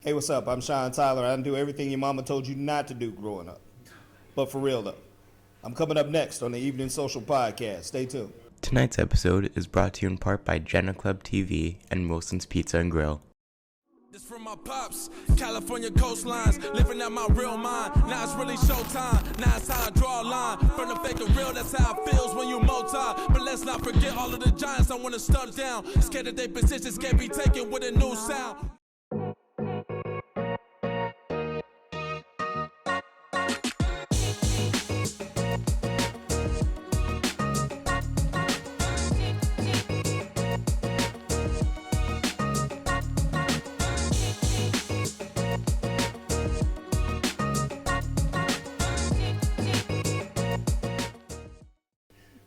Hey, what's up? I'm Sean Tyler. I done do everything your mama told you not to do growing up. But for real, though, I'm coming up next on the Evening Social Podcast. Stay tuned. Tonight's episode is brought to you in part by Jegna Klub TV and Wilson's Pizza and Grill. This from my pops, California coastlines, living out my real mind. Now it's really showtime. Now it's time to draw a line. From the fake to real, that's how it feels when you multi. But let's not forget all of the giants I want to stunt down. Scared that their positions can't be taken with a new sound.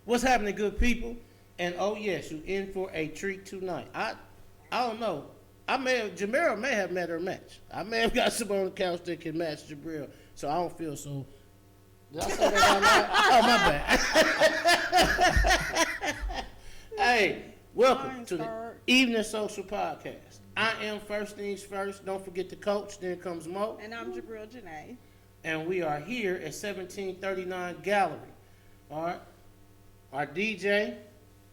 What's happening, good people? And oh yes, you in for a treat tonight. I don't know. Jabrelle may have met her match. I may have got someone on the couch that can match Jabrelle, so I don't feel so. Did I say that out loud? Oh, my bad. Hey, welcome to the Evening Social Podcast. I am First Things First. Don't forget the coach. Then comes Mo. And I'm Jabrelle Jenee. And we are here at 1739 Gallery. All right. Our DJ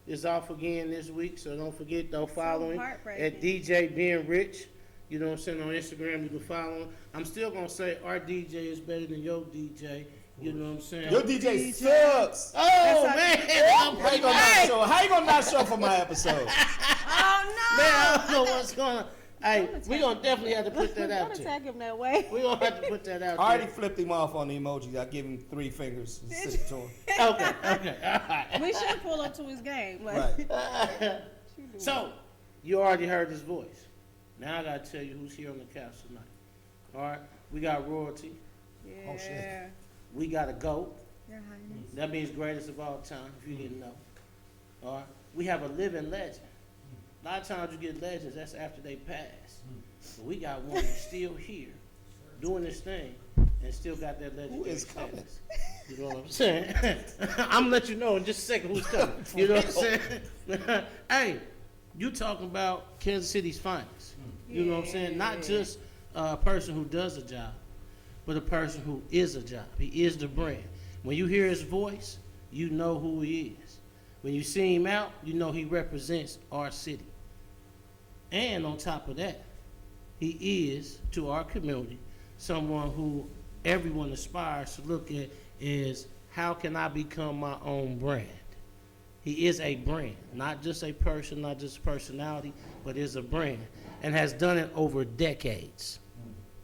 is off again this week, so don't forget, though, follow him at DJ Being Rich. You know what I'm saying? On Instagram, you can follow him. I'm still going to say our DJ is better than your DJ. You know what I'm saying? Your DJ sucks. Oh, man. How you gonna not show for my episode? Oh, no. Man, I don't know what's going on. Hey, we're going to definitely have to put that out Don't there. attack him that way. We're going to have to put that out I already there. flipped him off on the emoji. I give him 3 fingers and stick it to him. Okay, all right. We should pull up to his game. Right. So, you already heard his voice. Now I got to tell you who's here on the couch tonight. All right? We got royalty. Yeah. Oh, shit. We got a GOAT. Your Highness. That means greatest of all time, if you didn't know. All right? We have a living legend. A lot of times you get legends, that's after they pass. But we got one that's still here, doing this thing, and still got that legendary status. You know what I'm saying? I'm gonna let you know in just a second who's coming. You know what I'm saying? Hey, you talking about Kansas City's finest. You know what I'm saying? Not just a person who does a job, but a person who is a job. He is the brand. When you hear his voice, you know who he is. When you see him out, you know he represents our city. And on top of that, he is, to our community, someone who everyone aspires to look at is, how can I become my own brand? He is a brand, not just a person, not just a personality, but is a brand, and has done it over decades.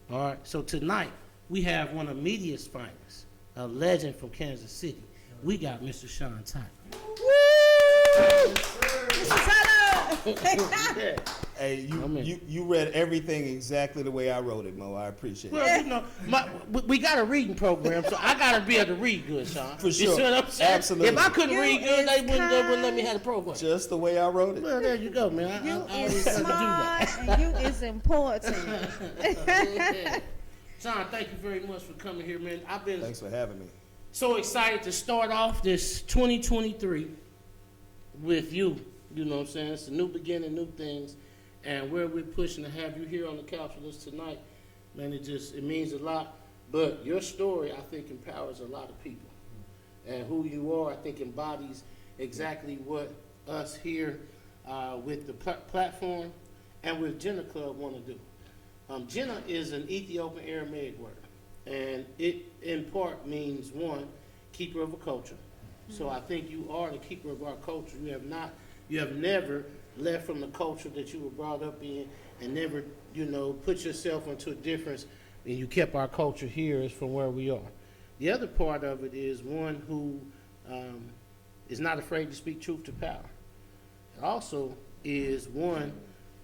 All right, so tonight, we have one of media's finest, a legend from Kansas City. We got Mr. Sean Tyler. Woo! Mr. Tyler! Hey, you read everything exactly the way I wrote it, Mo. I appreciate it. Well, you know, we got a reading program, so I got to be able to read good, Sean. For sure. You see what I'm saying? Absolutely. If I couldn't read good, they wouldn't let me have the program. Just the way I wrote it. Well, there you go, man. You I is always smart and you is important. Sean, thank you very much for coming here, man. I've been Thanks for having me. so excited to start off this 2023 with you. You know what I'm saying? It's a new beginning, new things. And where we're pushing to have you here on the couch with us tonight, man, it means a lot. But your story, I think, empowers a lot of people. And who you are, I think, embodies exactly what us here with the platform and with Jegna Klub want to do. Jegna is an Ethiopian Aramaic word. And it, in part, means, one, keeper of a culture. So I think you are the keeper of our culture. You have never left from the culture that you were brought up in, and never, put yourself into a difference, and you kept our culture here is from where we are. The other part of it is one who is not afraid to speak truth to power. It also is one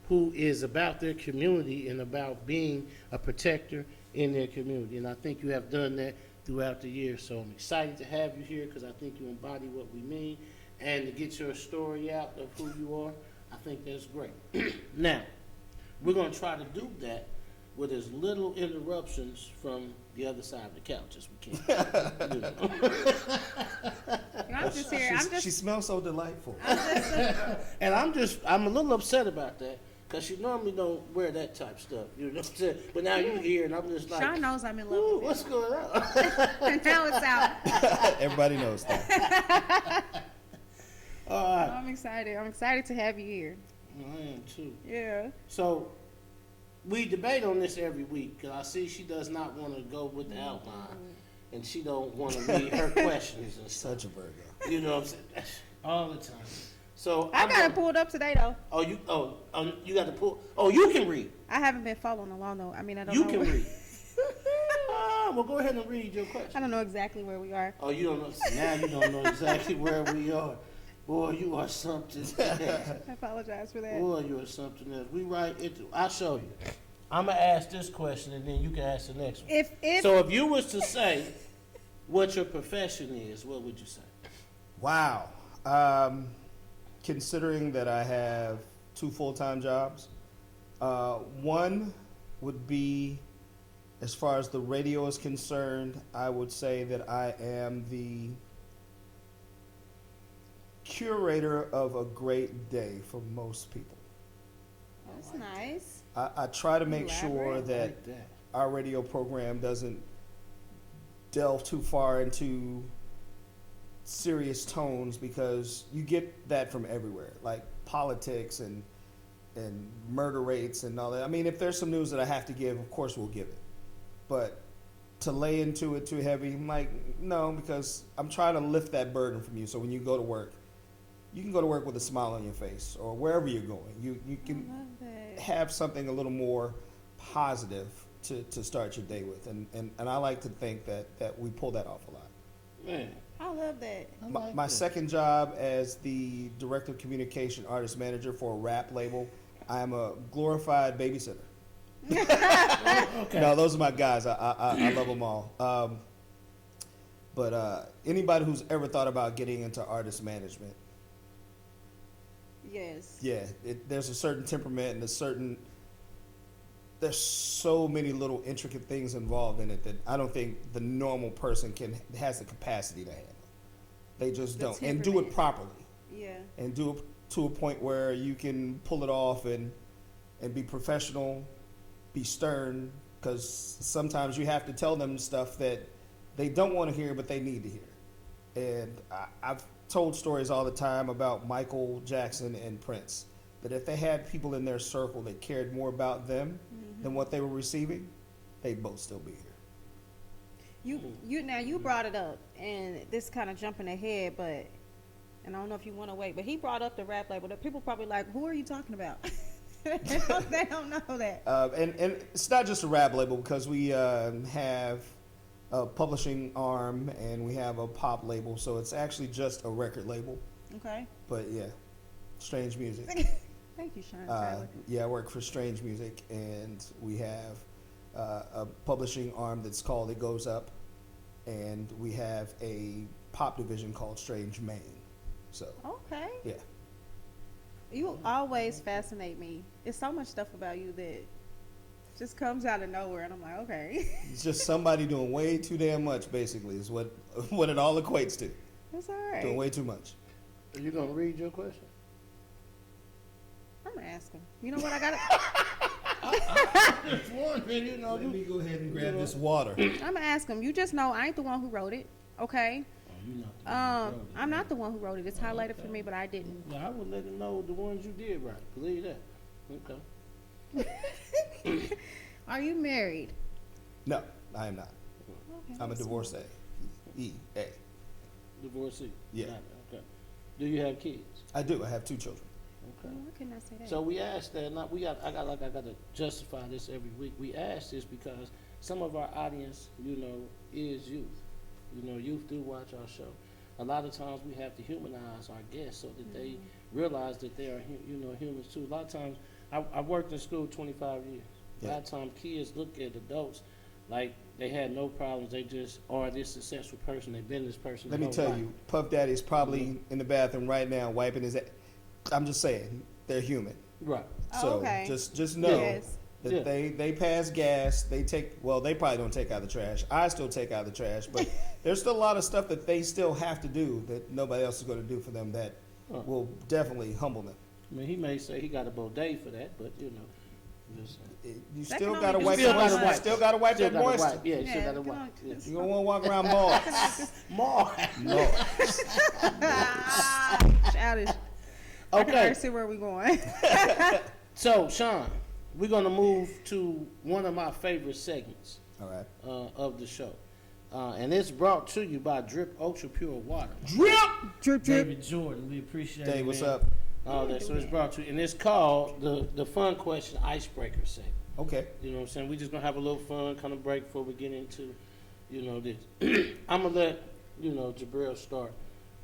who is about their community and about being a protector in their community, and I think you have done that throughout the years. So I'm excited to have you here because I think you embody what we mean, and to get your story out of who you are, I think that's great. Now, we're going to try to do that with as little interruptions from the other side of the couch as we can. I'm just here. She smells so delightful. And I'm a little upset about that Cause you normally don't wear that type stuff, you know what I'm saying? But now you here, and I'm just like, Sean knows I'm in love ooh, with what's him. going on? And now it's out. Everybody knows that. All right, I'm excited. I'm excited to have you here. I am too. Yeah. So we debate on this every week, cause I see she does not want to go with the outline, and she don't want to read her questions and stuff. Such a Virgo. You know what I'm saying? All the time. So I I'm got it gonna- pulled up today though. you got to pull. Oh, you can read. I haven't been following along though. I mean, I don't You know. can where- read. Well, go ahead and read your question. I don't know exactly where we are. Oh, you don't know. Now you don't know exactly where we are. Boy, you are something else. I apologize for that. Boy, you are something else. We right into. I'll show you. I'm gonna ask this question, and then you can ask the next one. If So, if you was to say what your profession is, what would you say? Wow. Considering that I have 2 full-time jobs, one would be, as far as the radio is concerned, I would say that I am the curator of a great day for most people. that's nice. I try to make sure Elaborate. that Like that. our radio program doesn't delve too far into serious tones, because you get that from everywhere, like politics and murder rates and all that. I mean, if there's some news that I have to give, of course we'll give it. But to lay into it too heavy, I'm like, no, because I'm trying to lift that burden from you. So when you go to work, you can go to work with a smile on your face, or wherever you're going. You I can love that. have something a little more positive to start your day with. And I like to think that we pull that off a lot. Man, I love that. I My, like my that. second job as the director of communication artist manager for a rap label, I am a glorified babysitter. Okay. No, those are my guys. I love them all. But anybody who's ever thought about getting into artist management, Yes. yeah, there's a certain temperament and there's so many little intricate things involved in it that I don't think the normal person has the capacity to handle. They just The don't, and do it temperament. properly, Yeah. and do it to a point where you can pull it off and be professional, be stern, because sometimes you have to tell them stuff that they don't want to hear but they need to hear. And I've told stories all the time about Michael Jackson and Prince, that if they had people in their circle that cared more about them than what they were receiving, they'd both still be here. You brought it up, and this kind of jumping ahead, but and I don't know if you want to wait, but he brought up the rap label. That people probably like, who are you talking about? They don't know that. And it's not just a rap label, because we have a publishing arm and we have a pop label, so it's actually just a record label. Okay. But yeah, Strange Music. Thank you, Sean. Tyler. Yeah, I work for Strange Music, and we have a publishing arm that's called It Goes Up, and we have a pop division called Strange Maine. So Okay. yeah, You always fascinate me. It's so much stuff about you that just comes out of nowhere, and I'm like, okay. it's just somebody doing way too damn much. Basically, is what it all equates to. That's all Doing right. way too much. Are you gonna read your question? I'm gonna ask him. You know what? I got Just wondering, you know. Let me go ahead and grab this water. I'm gonna ask him. You just know I ain't the one who wrote it. Okay. I'm not the one who wrote it. It's highlighted for me, but I didn't. Yeah, I would let him know the ones you did right. Believe that. Okay. Are you married? No, I am not. Okay, I'm a that's divorcee. E-A. Divorcee. Yeah. Got it, okay. Do you have kids? I do. I have 2 children. Okay. Why couldn't I say that? So we asked that. Not I got to justify this every week. We asked this because some of our audience, is youth. Youth do watch our show. A lot of times we have to humanize our guests so that they realize that they are, humans too. A lot of times, I've worked in school 25 years. A lot of times kids look at adults like they had no problems. They just are this successful person. They've been this person. Let their me whole tell life. you, Puff Daddy's probably in the bathroom right now wiping his. I'm just saying, they're human. Right. Oh, So okay. just know Yes. that Yeah. they pass gas. They probably don't take out the trash. I still take out the trash, but there's still a lot of stuff that they still have to do that nobody else is going to do for them that will definitely humble them. I mean, he may say he got a bidet for that, but you know. Just, You That still can gotta only wipe do that so moisture. much. You still gotta wipe that moisture. Yeah, you Yeah, still gotta come wipe. on. Yeah. You don't want to walk around moist. More. Childish. I can Okay. already see where we going. So, Sean, we're gonna move to one of my favorite segments All right. of the show, and it's brought to you by Drip Ultra Pure Water. Drip. Drip, drip. David Jordan, we appreciate it. Dave, what's man. up? All that. So it's brought to you, and it's called the fun question icebreaker segment. Okay. You know what I'm saying? We just gonna have a little fun kind of break before we get into, you know, this. I'm gonna let Jabrelle start.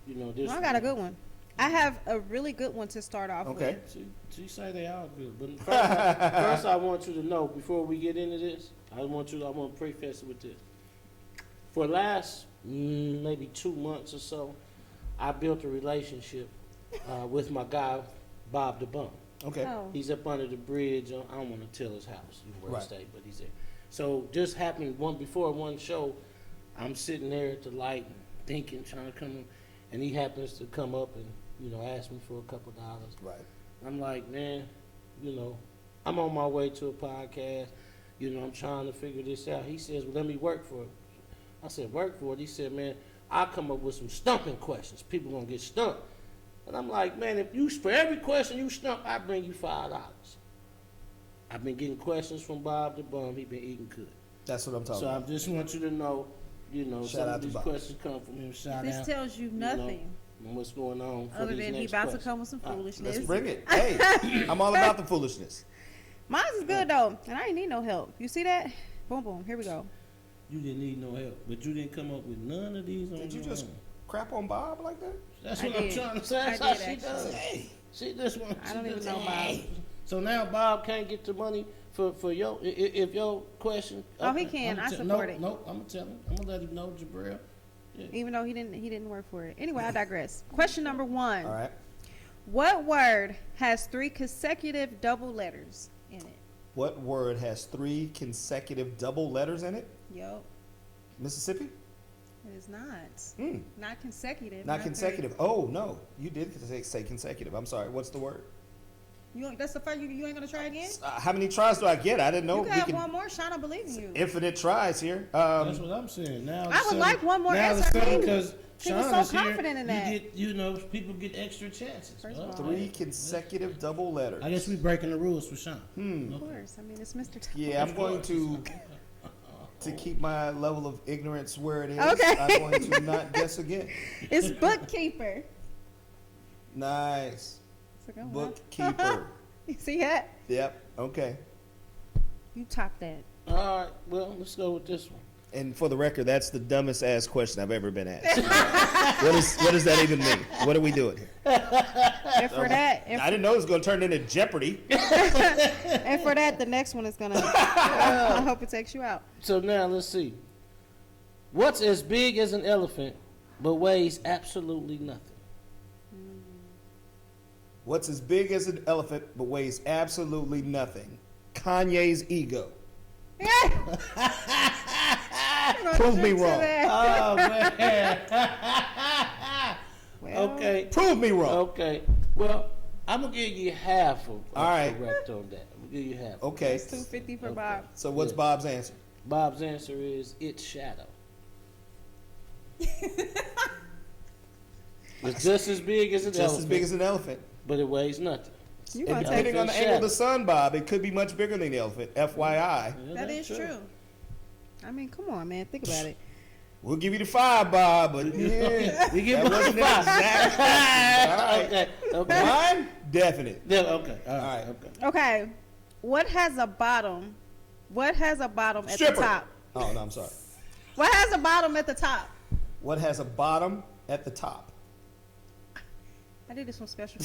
You know this. Well, I got a good one. I have a really good one to start off Okay. with. She say they all good, but first I want you to know before we get into this, I want to preface it with this. For the last maybe 2 months or so, I built a relationship with my guy Bob the Bum. Okay. Oh. He's up under the bridge. I don't want to tell his house where Right. he stayed, but he's there. So just happened before one show, I'm sitting there at the light thinking, trying to come, and he happens to come up and ask me for a couple dollars. Right. I'm like, man, I'm on my way to a podcast. I'm trying to figure this out. He says, well, let me work for it. I said, work for it? He said, man, I'll come up with some stumping questions. People gonna get stumped. And I'm like, man, for every question you stump, I bring you $5. I've been getting questions from Bob the Bum. He been eating good. That's what I'm talking So I about. just want you to know, Shout some out of to these Bob. questions come from him. Shout This out. tells you nothing And what's going on for other these than he next about to questions. come with some foolishness. Let's bring it. Hey, I'm all about the foolishness. Mine is good though, and I ain't need no help. You see that? Boom, boom. Here we go. You didn't need no help, but you didn't come up with none of these on Did you your just own. crap on Bob like that? That's I what I'm did. trying to say. I That's how did, she does. actually. Hey. See this one. I she don't even does know that. Bob. So now Bob can't get the money for your if your question. Oh, he can. I support it. No, I'm gonna tell him. I'm gonna let him know, Jabrelle. Even though he didn't work for it. Anyway, I digress. Question number 1. All right. What word has 3 consecutive double letters in it? What word has 3 consecutive double letters in it? Yup. Mississippi? It is not. Hmm. Not consecutive. Not three. consecutive. Oh, no. You did say consecutive. I'm sorry. What's the word? That's the first. You ain't gonna try again? How many tries do I get? I didn't know. You can have one more shot. I believe in you. Infinite tries here. That's what I'm saying. Now I would like one more now answer. because He was Sean so is here, confident in that. You get, people get extra chances. First of all. 3 consecutive double letters. I guess we breaking the rules for Sean. Of course. I mean, it's Mr. T. Yeah, I'm going to keep my level of ignorance where it is. Okay. I'm going to not guess again. It's bookkeeper. Nice. It's a good one. Bookkeeper. You see that? Yep. Okay. You top that. All right, well, let's go with this one. And for the record, that's the dumbest ass question I've ever been asked. what does that even mean? What are we doing here? And for that, I didn't know it was going to turn into Jeopardy. and for that, the next one is gonna. I hope it takes you out. So now let's see. What's as big as an elephant but weighs absolutely nothing? What's as big as an elephant but weighs absolutely nothing? Kanye's ego. Prove me wrong. Oh man. Well, Okay. Prove me wrong. Okay. Well, I'm gonna give you half of All right. correct on that. I'm gonna give you half. Okay. It's $250 for Bob. So what's Yeah. Bob's answer? Bob's answer is its shadow. It's just as big as an Just elephant, as big as an elephant. but it weighs nothing. You And gonna take depending on the elephant angle of the shadow. sun, Bob, it could be much bigger than the elephant. FYI. Yeah, That that's is true. I mean, come on, man. Think about it. We'll give you the 5, Bob, but yeah, We give that Bob wasn't five. exact. All right. Okay. Okay. Mine? Definite. Yeah, okay. All All right. right. Okay. Okay. What has a bottom? What has a bottom at Stripper. the top? Oh, no, I'm sorry. What has a bottom at the top? What has a bottom at the top? I did this one special.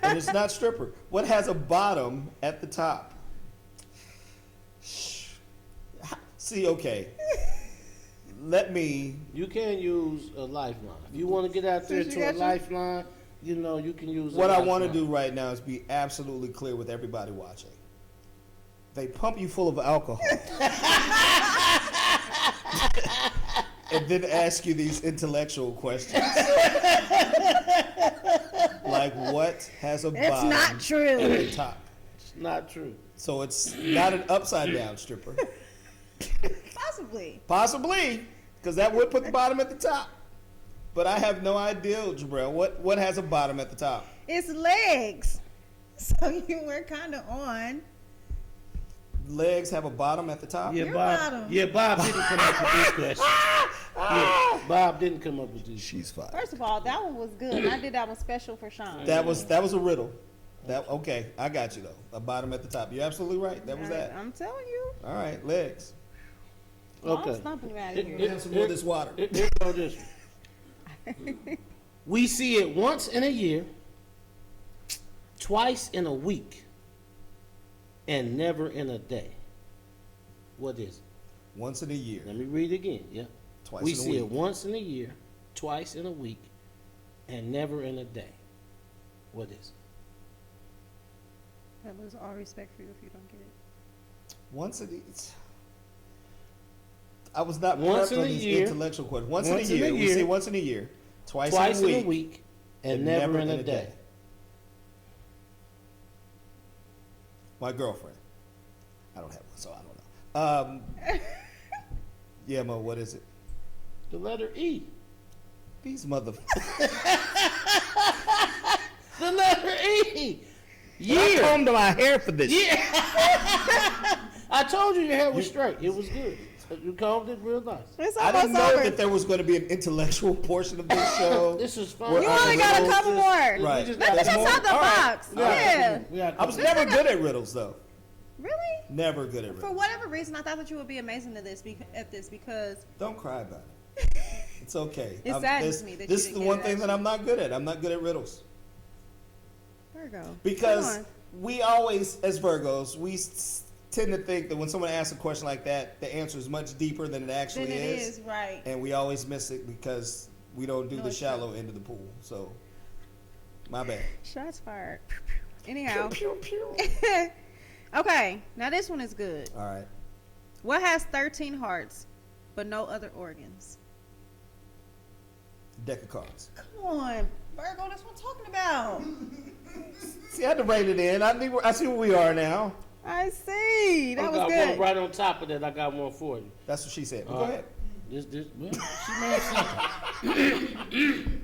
And it's not stripper. What has a bottom at the top? See, okay. Let me. You can use a lifeline. If you want to get out there Since you to a got you? lifeline, you can use What a I lifeline. want to do right now is be absolutely clear with everybody watching. They pump you full of alcohol. And then ask you these intellectual questions. Like, like, what has a It's bottom not at true. the top? It's not true. So it's not an upside down stripper. Possibly. Possibly, because that would put the bottom at the top. But I have no idea, Jabrelle. What has a bottom at the top? It's legs. So you were kind of on. Legs have a bottom at the top? Yeah, Your Bob. bottom. Yeah, Bob didn't come up with this question. Yeah, Bob didn't come up with this. She's fine. First of all, that one was good. I did that one special for Sean. That was a riddle. Okay, I got you though. A bottom at the top. You're absolutely right. That was that. I'm telling you. All right, legs. Well, I'm Okay. stomping you out of It- here. Have some more of this water. Here goes this one. We see it once in a year, twice in a week, and never in a day. What is it? Once in a year. Let me read it again. Yeah. Twice We in a see week. it once in a year, twice in a week, and never in a day. What is it? That was all respect for you if you don't get it. Once in a I was not Once prepped in on a these year. intellectual questions. Once Once in in a a year. We year. see once in a year. Twice in in a week, and never in a day. My girlfriend. I don't have one, so I don't know. Yeah, Mo, what is it? The letter E. These mother. The letter E. I Year. combed my hair for this. Yeah. I told you your hair was straight. It was good. You combed it real nice. It's I almost didn't know over. that there was going to be an intellectual portion of this show. This is fun. Where You I only was got a able couple to- more. Right. Let me There's just more? out the All right. box. Yeah. I was never good at riddles, though. Really? Never good at For riddles. whatever reason, I thought that you would be amazing at this because Don't cry about it. It's okay. It saddens me that you this is didn't the get one it, thing that actually. I'm not good at. I'm not good at riddles. Virgo. Because Come we always, as Virgos, we tend to think that when someone asks a question like that, the answer is much deeper than it on. actually Then it is right. And we always miss it because we don't do No, the it's shallow end of the pool. So, my bad. Shots fired. Anyhow. Okay, now this one is good. All right. What has 13 hearts but no other organs? Deck of cards. Come on, Virgo, that's what I'm talking about. See, I had to rein it in. I see where we are now. I see. That I was got good. one right on top of that. I got one for you. That's what she said. But All go right. ahead. Well, she made something.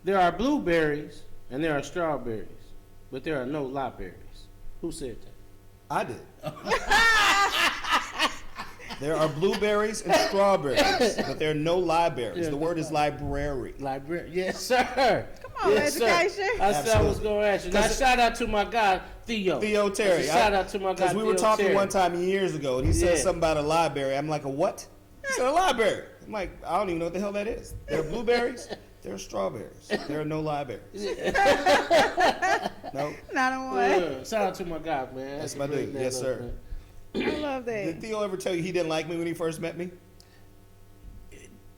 There are blueberries and there are strawberries, but there are no libraries. Who said that? I did. There are blueberries and strawberries, but there are no libraries. Yeah. The word is library. Library. Yes, sir. Come on, yes, education. Sir. I said I was Absolutely. going to ask you. Now, 'Cause- shout out to my guy, Theo. Theo Terry. That's a shout out to my guy, Because we were Theo talking Terry. one time years ago, and he said Yeah. something about a library. I'm like, a what? He said a library. I'm like, I don't even know what the hell that is. There are blueberries. There are strawberries. There are no libraries. No. Not a one. Yeah, shout out to my guy, man. That's for my bringing dude. that Yes, up, sir. man. I love Did that. Theo ever tell you he didn't like me when he first met me?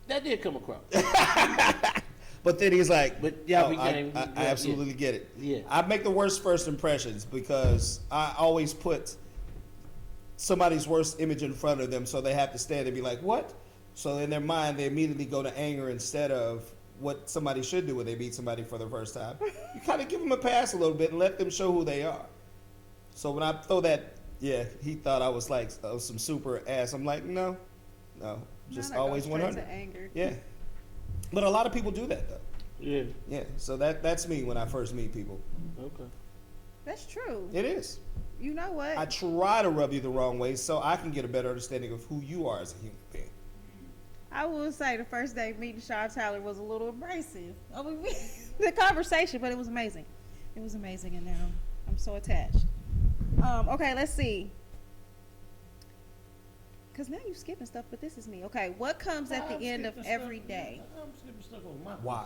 That did come across. But then he's like, But yeah, oh, we came. I absolutely get it. Yeah. I make the worst first impressions because I always put somebody's worst image in front of them, so they have to stand and be like, what? So in their mind, they immediately go to anger instead of what somebody should do when they meet somebody for the first time. You kind of give them a pass a little bit and let them show who they are. So when I throw that, yeah, he thought I was like some super ass. I'm like, no, just Not go always straight 100. to anger. Yeah. But a lot of people do that though. Yeah. Yeah. So that's me when I first meet people. Okay. That's true. It is. You know what? I try to rub you the wrong way so I can get a better understanding of who you are as a human being. I will say the first day meeting Sean Tyler was a little abrasive. I mean, the conversation, but it was amazing. It was amazing, and now I'm so attached. Okay, let's see. Because now you're skipping stuff, but this is me. Okay, what comes at the end of every day? I'm skipping stuff on my Why?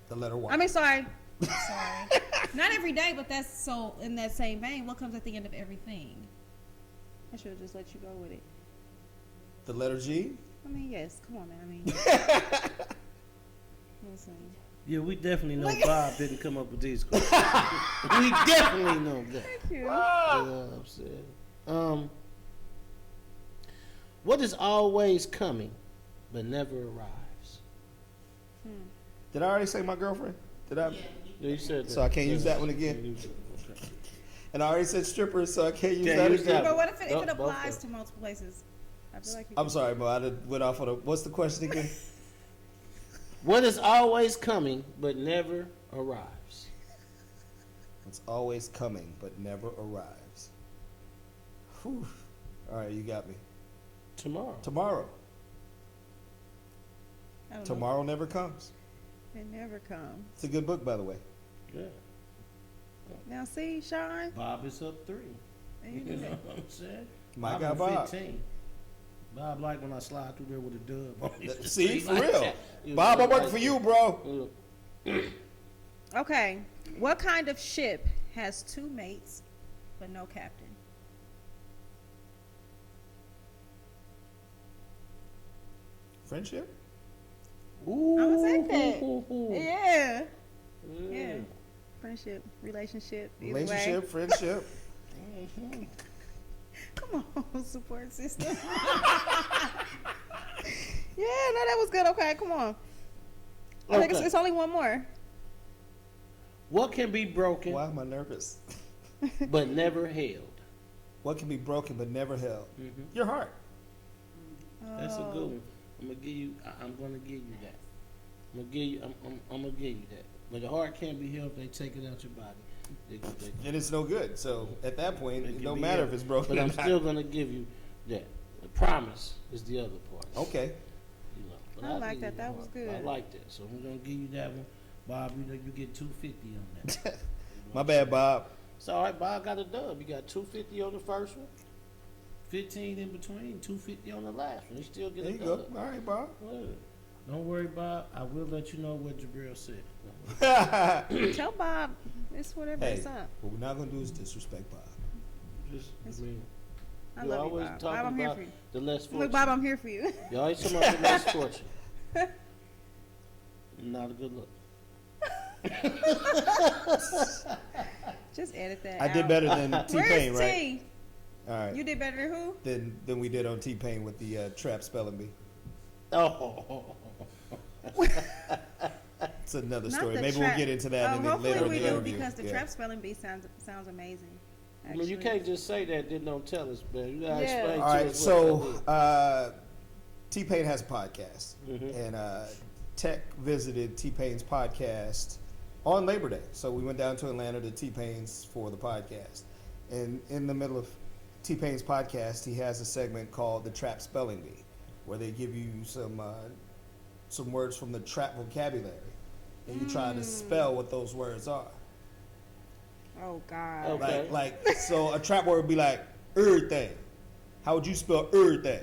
The letter Y. I mean, sorry. Not every day, but that's so in that same vein. What comes at the end of everything? I should have just let you go with it. The letter G. I mean, yes. Come on, man. I mean, listen. Yeah, we definitely know Bob didn't come up with these questions. We definitely know that. Thank you. Yeah, I'm saying. What is always coming but never arrives? Did I already say my girlfriend? Did I? Yeah, you said that. So I can't use that one Yeah, again? use it. Okay. And I already said strippers, so I can't use Can't that use again. that. But what if it Both applies of to multiple places? I feel like you I'm can- sorry, Mo. I done went off on a. What's the question again? What is always coming but never arrives? It's always coming, but never arrives. Whew. All right, you got me. Tomorrow. Tomorrow. I don't know. Tomorrow never comes. It never comes. It's a good book, by the way. Yeah. Now see, Sean. Bob is up 3. You You do know that. what I'm saying? My I'm guy on Bob. 15. Bob like when I slide through there with a dub on it. See, He for like real. that. You Bob, know, I'm working like for that. you, bro. Okay. What kind of ship has 2 mates but no captain? Friendship? Ooh, I was like that. ooh, ooh. Yeah. Mm. Yeah. Friendship, relationship, either Relationship, way. friendship. Come on, support system. Yeah, no, that was good. Okay, come on. I think Okay. it's only one more. What can be broken Why am I nervous? but never held? What can be broken but never held? Mhm. Your heart. That's a Oh. good one. I'm gonna give you. I'm gonna give you that. I'm gonna give you. I'm gonna give you that. But the heart can't be healed if they take it out your body. They- Then it's no good. So at that point, it it can don't be matter healed. if it's broken But or I'm not. still gonna give you that. The promise is the other part. Okay. You know, but I I'll like give that. you That the was heart. good. I like that. So I'm gonna give you that one, Bob. You know you get 250 on that. My bad, Bob. It's all right. Bob got a dub. You got 250 on the first one, 15 in between, 250 on the last one. You still get There a you go. dub. All right, Bob. Good. Don't worry, Bob. I will let you know what Jabrelle said. Tell Bob it's whatever Hey, it's up. what we're not gonna do is disrespect Bob. Just, It's- I mean, I you love you, always Bob. talk Bob, I'm here about for you. the less fortunate. Look, Bob, I'm here for you. You always talk about the less fortunate. Not a good look. Just edit that I did out. better than T-Pain, Where's right? T? All right. You did better than who? Than we did on T-Pain with the trap spelling bee. Oh, It's another Not story. the Maybe trap. we'll get into that Hopefully later in we the do interview. because the Yeah. trap spelling bee sounds amazing. I mean, you actually. can't just say that. Then don't tell us, man. You gotta Yeah. explain All to right, us so what that T-Pain has a podcast, Mhm. and Tech visited T-Pain's podcast on Labor Day. So we went down to Atlanta to T-Pain's for the podcast. And in the middle of T-Pain's podcast, he has a segment called the Trap Spelling Bee, where they give you some words from the trap vocabulary, and you try to spell what those words are. Oh God. Okay. Like so a trap word would be like everything. How would you spell everything?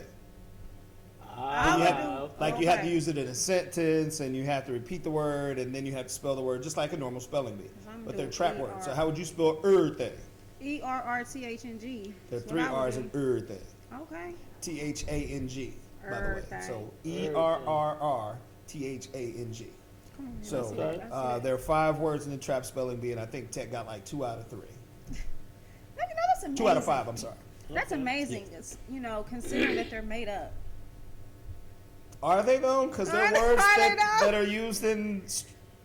I And you would have, do- like you have to okay. use it in a sentence, and you have to repeat the word, and then you have to spell the word just like a normal spelling bee. I'm But they're doing trap ER. words. So how would you spell everything? ERRTHNG. There are That's 3 what I would R's in do. everything. Okay. THANG, by the way. Everything. So ERRRTHANG. Come on, man, So let's see that. I see that. there are 5 words in the trap spelling bee, and I think Tech got like 2 out of 3. That's amazing. 2 out of 5. I'm sorry. That's amazing. It's, considering that they're made up. Are they though? Because they're Are they- words are they that, though? that are used in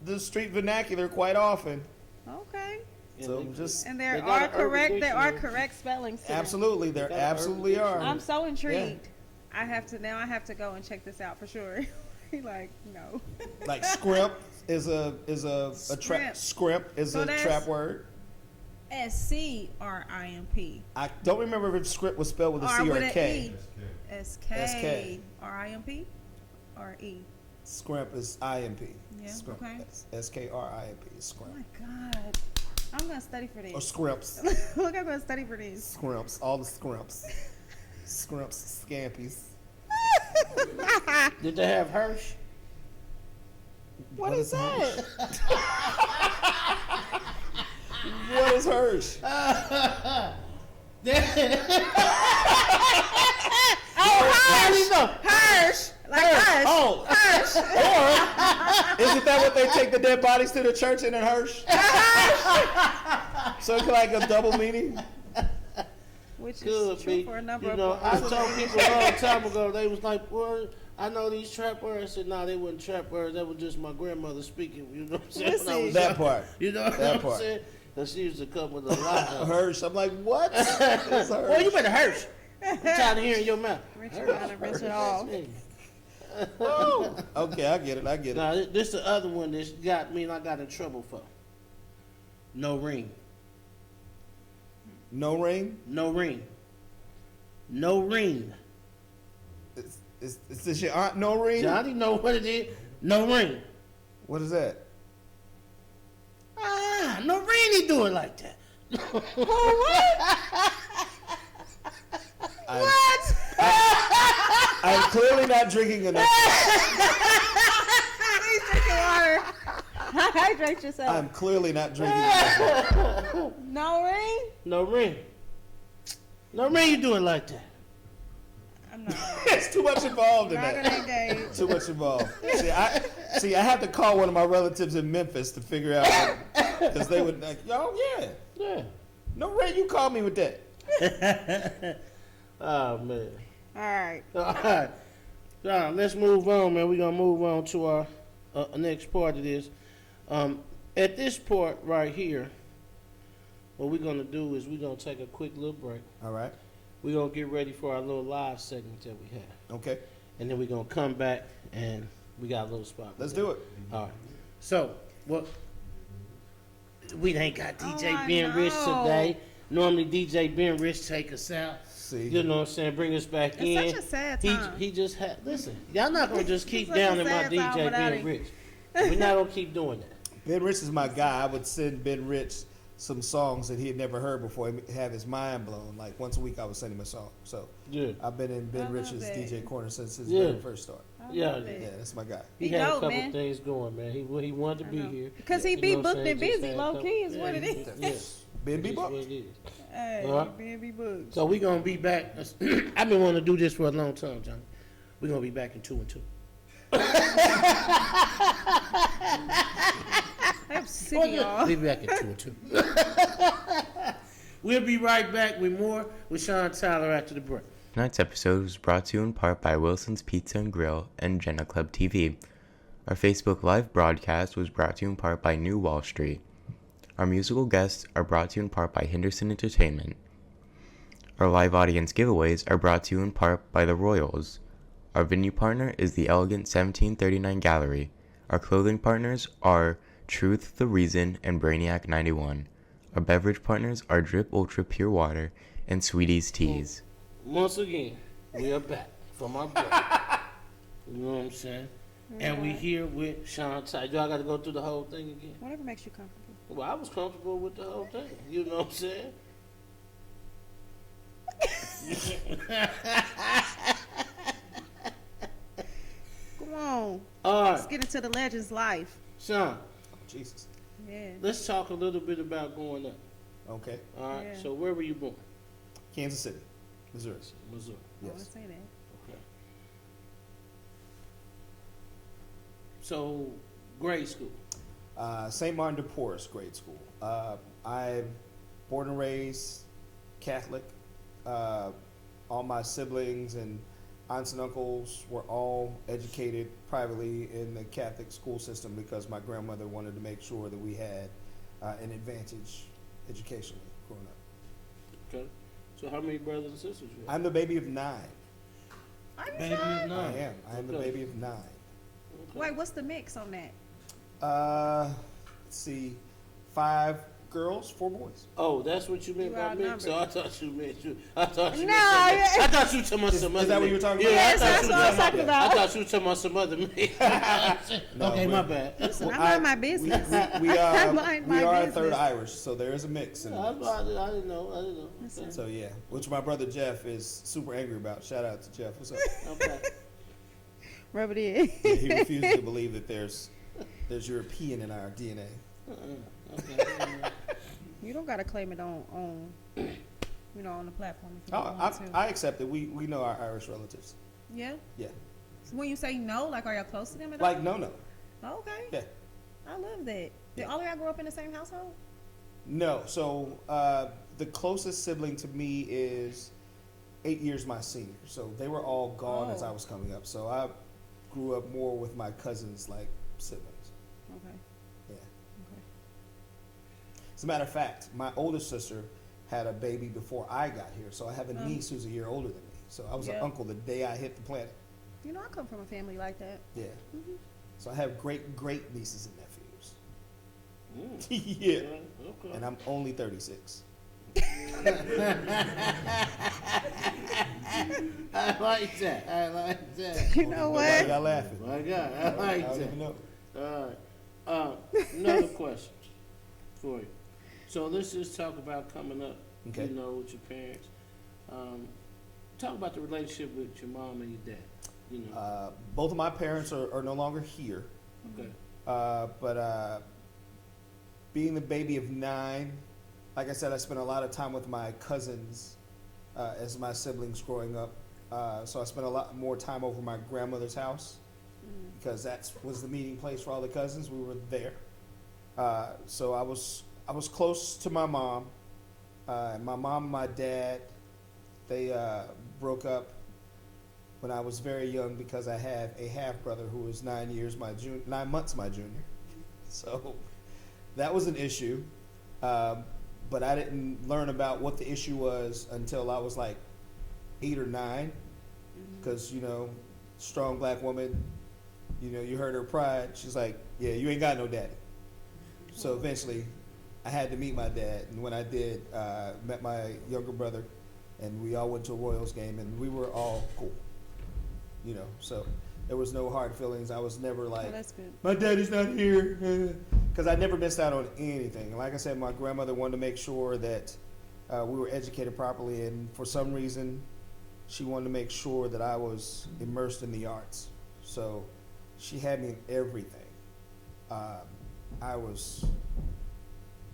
the street vernacular quite often. Okay. So just And there They got are an urban correct. There are dictionary. correct spellings. To them. absolutely, there got an absolutely urban are. I'm so intrigued. I have to go and check this out for sure. Like no. Like scrimp is a trap. Scrimp is So a that's- trap word. SCRIMP. I don't remember if script was spelled with a Or C or with a an K. E. SK. SKRIMP or E. Scrimp is IMP. Yeah, Scrimp. okay. SKRIMP is Oh scrimp. my God. I'm gonna study for Or this. scrimps. Look, I'm gonna study for this. Scrimps. All the scrimps. Scrimps. Scampies. Did they have Hirsch? What is that? What is Hirsch? Hirsch. Like us. Oh, or isn't that what they take the dead bodies to the church in a hearse? So it's like a double meaning. Which is Could true be. for a number You of know, I reasons. told people a long time ago, they was like, well, I know these trap words. I said, nah, they weren't trap words. That was just my grandmother speaking. You know what I'm saying? Listen. When I was That young. part. You know That what I'm part. saying? Because she used to come with a lot of. Hirsch. I'm like, what? It's Well, Hirsch. you better Hirsch. I'm tired of hearing your mouth. Rich around and rich it off. Okay, I get it. Now, this the other one that got me and I got in trouble for. No ring. No ring? No ring. No ring. Is this your aunt No Ring? Johnny know what it is. No ring. What is that? Ah, no ring he do it like that. I'm clearly not drinking enough. Please drink your water. Hydrate yourself. I'm clearly not drinking enough. No ring? No ring. No ring you do it like that. I'm not. There's too much involved in Not that. gonna engage. Too much involved. See, I have to call one of my relatives in Memphis to figure out, because they would like, yo, yeah, Yeah. no ring. You call me with that. Oh man. All right. All right. So let's move on, man. We're gonna move on to our next part of this. At this part right here, what we're gonna do is we're gonna take a quick little break. All right. We're gonna get ready for our little live segment that we have. Okay. And then we're gonna come back and we got a little spot. Let's do it. All right. So, what? We ain't got DJ Oh, I Ben Rich know. today. Normally DJ Ben Rich take us out. See. You know what I'm saying? Bring us back in. It's such a sad time. He just had. Listen, y'all not gonna just keep It's such a down in my sad time DJ without Ben him. Rich. We're not gonna keep doing that. Ben Rich is my guy. I would send Ben Rich some songs that he had never heard before and have his mind blown. Like once a week I would send him a song. So Yeah. I've been in I Ben love Rich's that. DJ corner since his Yeah. very first start. I Yeah. love it. Yeah, that's my guy. He He had a dope, couple man. things going, man. He wanted to be here. Because he You be know what I'm booked and saying? Just busy, had a low couple- key is what it is. Yeah. Ben B. It's Buck. what it is. Hey, All right. Ben be booked. So we're gonna be back. I've been wanting to do this for a long time, Johnny. We're gonna be back in 2 and 2. I'm sick of y'all. We'll be back in 2 and 2. We'll be right back with more with Sean Tyler after the break. Tonight's episode was brought to you in part by Wilson's Pizza and Grill and Jenna Klub TV. Our Facebook Live broadcast was brought to you in part by New Wall Street. Our musical guests are brought to you in part by Henderson Entertainment. Our live audience giveaways are brought to you in part by The Royals. Our venue partner is the Elegant 1739 Gallery. Our clothing partners are Truth, The Reason, and Brainiac 91. Our beverage partners are Drip Ultra Pure Water and Sweeties Teas. Once again, we are back from our break. You know what I'm saying? And we here with Sean Tyler. Do I got to go through the whole thing again? Whatever makes you comfortable. Well, I was comfortable with the whole thing. You know what I'm saying? Come on. All Let's right, get into the legend's life. Sean, Jesus. Yeah. let's talk a little bit about growing up. Okay. All right, Yeah. so where were you born? Kansas City, Missouri. Missouri. I want to Yes. say that. Okay. So, grade school. St. Martin de Porres grade school. I'm born and raised Catholic. All my siblings and aunts and uncles were all educated privately in the Catholic school system because my grandmother wanted to make sure that we had an advantage educationally growing up. Okay. So, how many brothers and sisters you have? I'm the baby of 9. Baby of I 9. am. I am the Okay. baby of 9. Okay. Wait, what's the mix on that? Let's see, 5 girls, 4 boys. Oh, that's what you meant You by outnumbered. mix? So I thought you meant you. I thought you. No, meant something. yeah. I thought you were talking about some Is other. that what mix. you were talking Yeah, about? Yes, I thought that's you what were I was talking I about. thought you were talking about some other mix. No, Okay, but my bad. Listen, Well, I mind my business. We I mind my are a business. third Irish, so there is a mix in I the mix. didn't know. Okay. Listen. So yeah, which my brother Jeff is super angry about. Shout out to Jeff. What's up? Okay. Rub it in. Yeah, he refuses to believe that there's European in our DNA. Okay. You don't gotta claim it on on the platform if you Oh, don't want to. I accept it. We know our Irish relatives. Yeah. Yeah. So when you say no, like, are y'all close to them at Like no. all? Okay. Yeah. I love that. Did Yeah. all of y'all grow up in the same household? No. So the closest sibling to me is 8 years my senior. So they were all gone as Oh. I was coming up. So grew up more with my cousins, like siblings. Okay. Yeah. Okay. As a matter of fact, my oldest sister had a baby before I got here, so I have a niece who's a year older than me. So I was an Yeah. uncle the day I hit the planet. You know, I come from a family like that. Yeah. Mm-hmm. So I have great nieces and nephews. Mm. Yeah. Okay. And I'm only 36. I like that. I like that. You know Why what? y'all laughing? My God, I I like don't that. even know. All right. Another question for you. So let's just talk about coming up, Okay. you know, with your parents. Talk about the relationship with your mom and your dad, you know. Both of my parents are no longer here. Okay. But being the baby of 9, like I said, I spent a lot of time with my cousins as my siblings growing up. So I spent a lot more time over my grandmother's house because that was the meeting place for all the cousins. We were there. So I was close to my mom. My mom and my dad, they broke up when I was very young because I have a half brother who was 9 months my junior. So that was an issue. But I didn't learn about what the issue was until I was like 8 or 9. Because, you know, strong black woman, you know, you heard her pride. She's like, yeah, you ain't got no daddy. So eventually I had to meet my dad. And when I did, met my younger brother, and we all went to a Royals game, and we were all cool. You know, so there was no hard feelings. I was never like, Oh, that's good. my daddy's not here. Because I never missed out on anything. Like I said, my grandmother wanted to make sure that we were educated properly, and for some reason, she wanted to make sure that I was immersed in the arts. So she had me in everything. I was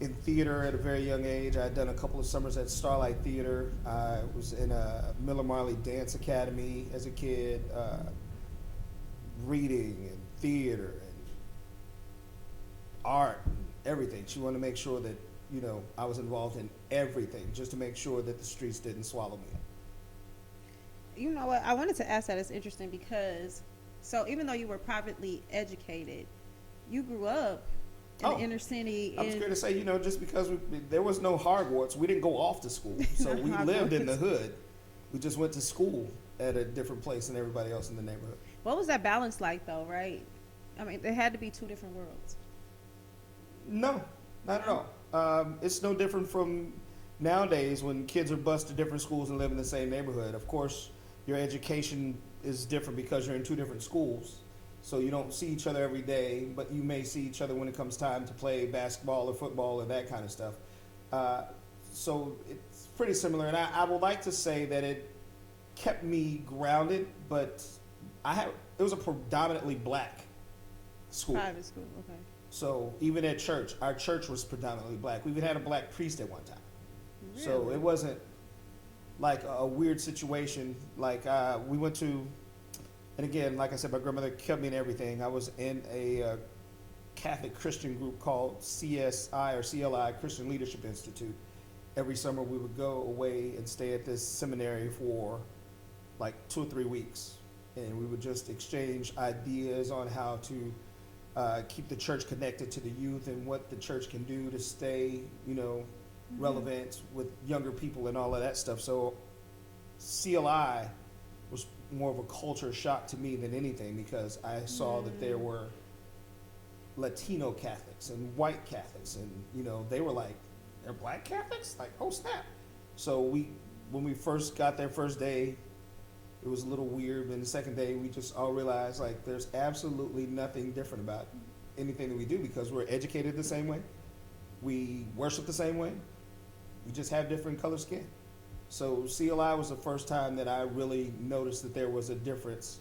in theater at a very young age. I had done a couple of summers at Starlight Theater. I was in a Miller Marley Dance Academy as a kid, reading and theater and art and everything. She wanted to make sure that, you know, I was involved in everything just to make sure that the streets didn't swallow me up. You know what? I wanted to ask that. It's interesting because, so even though you were privately educated, you grew up in the inner city. I was going to say, you know, just because there was no Hogwarts, we didn't go off to school. So we lived in the hood. We just went to school at a different place than everybody else in the neighborhood. What was that balance like, though, right? I mean, there had to be two different worlds. No, not at all. It's no different from nowadays when kids are bused to different schools and live in the same neighborhood. Of course, your education is different because you're in two different schools. So you don't see each other every day, but you may see each other when it comes time to play basketball or football or that kind of stuff. So it's pretty similar. And I would like to say that it kept me grounded, but it was a predominantly black school. Private school, okay. So even at church, our church was predominantly black. We even had a black priest at one time. Really? So it wasn't like a weird situation. Like we went to, and again, like I said, my grandmother kept me in everything. I was in a Catholic Christian group called CSI or CLI, Christian Leadership Institute. Every summer we would go away and stay at this seminary for like 2 or 3 weeks. And we would just exchange ideas on how to keep the church connected to the youth and what the church can do to stay, you know, relevant with younger people and all of that stuff. So CLI was more of a culture shock to me than anything because I saw that there were Latino Catholics and white Catholics, and you know, they were like, they're black Catholics? Like, oh snap. So when we first got there first day, it was a little weird, and the second day we just all realized like there's absolutely nothing different about anything that we do because we're educated the same way. We worship the same way. We just have different color skin. So CLI was the first time that I really noticed that there was a difference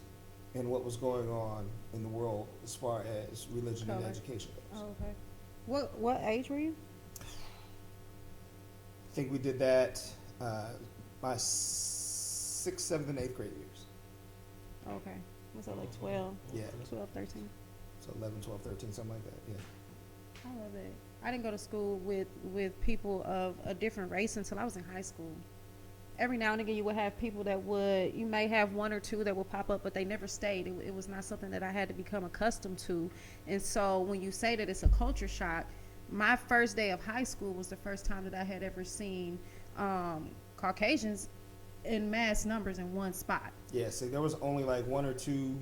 in what was going on in the world as far as religion and Color. education goes. Oh, okay. What age were you? I think we did that my 6th, 7th, and 8th grade years. Okay. Was that like 12? Yeah. 12, 13? So 11, 12, 13, something like that, yeah. I love it. I didn't go to school with people of a different race until I was in high school. every now and again you would have people that would, you may have one or two that would pop up, but they never stayed. It was not something that I had to become accustomed to. And so when you say that it's a culture shock, my first day of high school was the first time that I had ever seen Caucasians in mass numbers in one spot. Yeah, see, there was only like one or two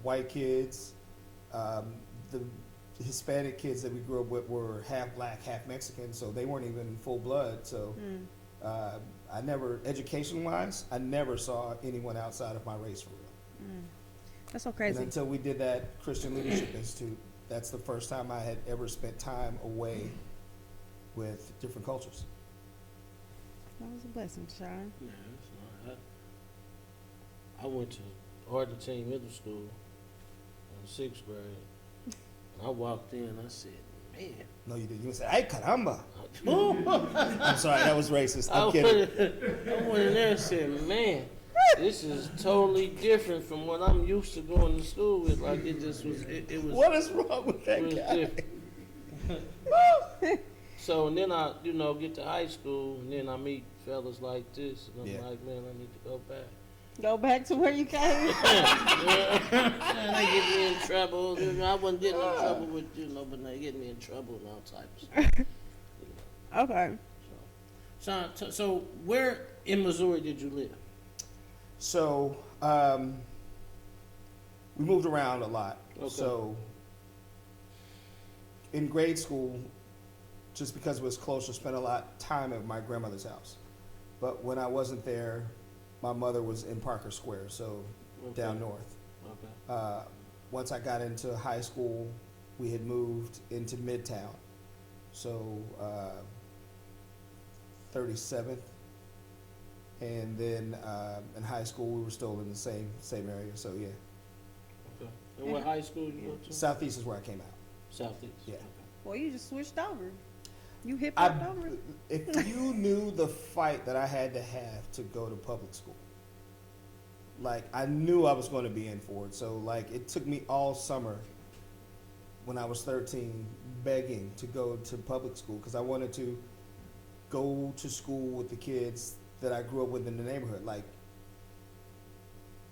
white kids. The Hispanic kids that we grew up with were half black, half Mexican, so they weren't even full blood. So I never, education-wise, I never saw anyone outside of my race for real. That's so crazy. And until we did that Christian Leadership Institute, that's the first time I had ever spent time away with different cultures. That was a blessing, Sean. Yeah, it's not. I went to Argentine Middle School in 6th grade. And I walked in, I said, man. No, you didn't. You said, "Ay, caramba." I I'm sorry, that was racist. I'm kidding. went in there and said, man, this is totally different from what I'm used to going to school with. Like, it just was, it was. What is wrong with that It was guy? different. So, and then I, get to high school, and then I meet fellas like this, and I'm like, man, I need to go back. Go back to where you came. And they get me in trouble. I wasn't getting in trouble with, but they get me in trouble and all types of stuff. Okay. So where in Missouri did you live? So, we moved around a lot. Okay. So, in grade school, just because it was closer, spent a lot of time at my grandmother's house. But when I wasn't there, my mother was in Parker Square, so down north. Okay. Once I got into high school, we had moved into Midtown. So, 37th. And then in high school, we were still in the same area, so yeah. Okay. And what high school you go to? Southeast is where I came out. Southeast. Yeah. Okay. Well, you just switched over. You hip-hopped over. If you knew the fight that I had to have to go to public school, like I knew I was going to be in for it. So like it took me all summer when I was 13 begging to go to public school because I wanted to go to school with the kids that I grew up with in the neighborhood. Like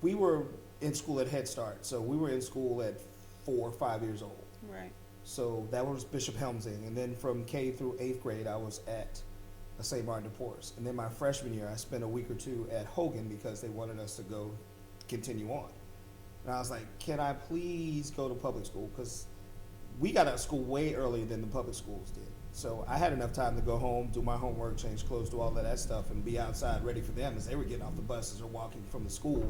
we were in school at Head Start, so we were in school at 4 or 5 years old. Right. So that was Bishop Helmsing. And then from K through 8th grade, I was at St. Martin de Porres. And then my freshman year, I spent a week or two at Hogan because they wanted us to go continue on. And I was like, can I please go to public school? Because we got out of school way earlier than the public schools did. So I had enough time to go home, do my homework, change clothes, do all of that stuff, and be outside ready for them as they were getting off the buses or walking from the school.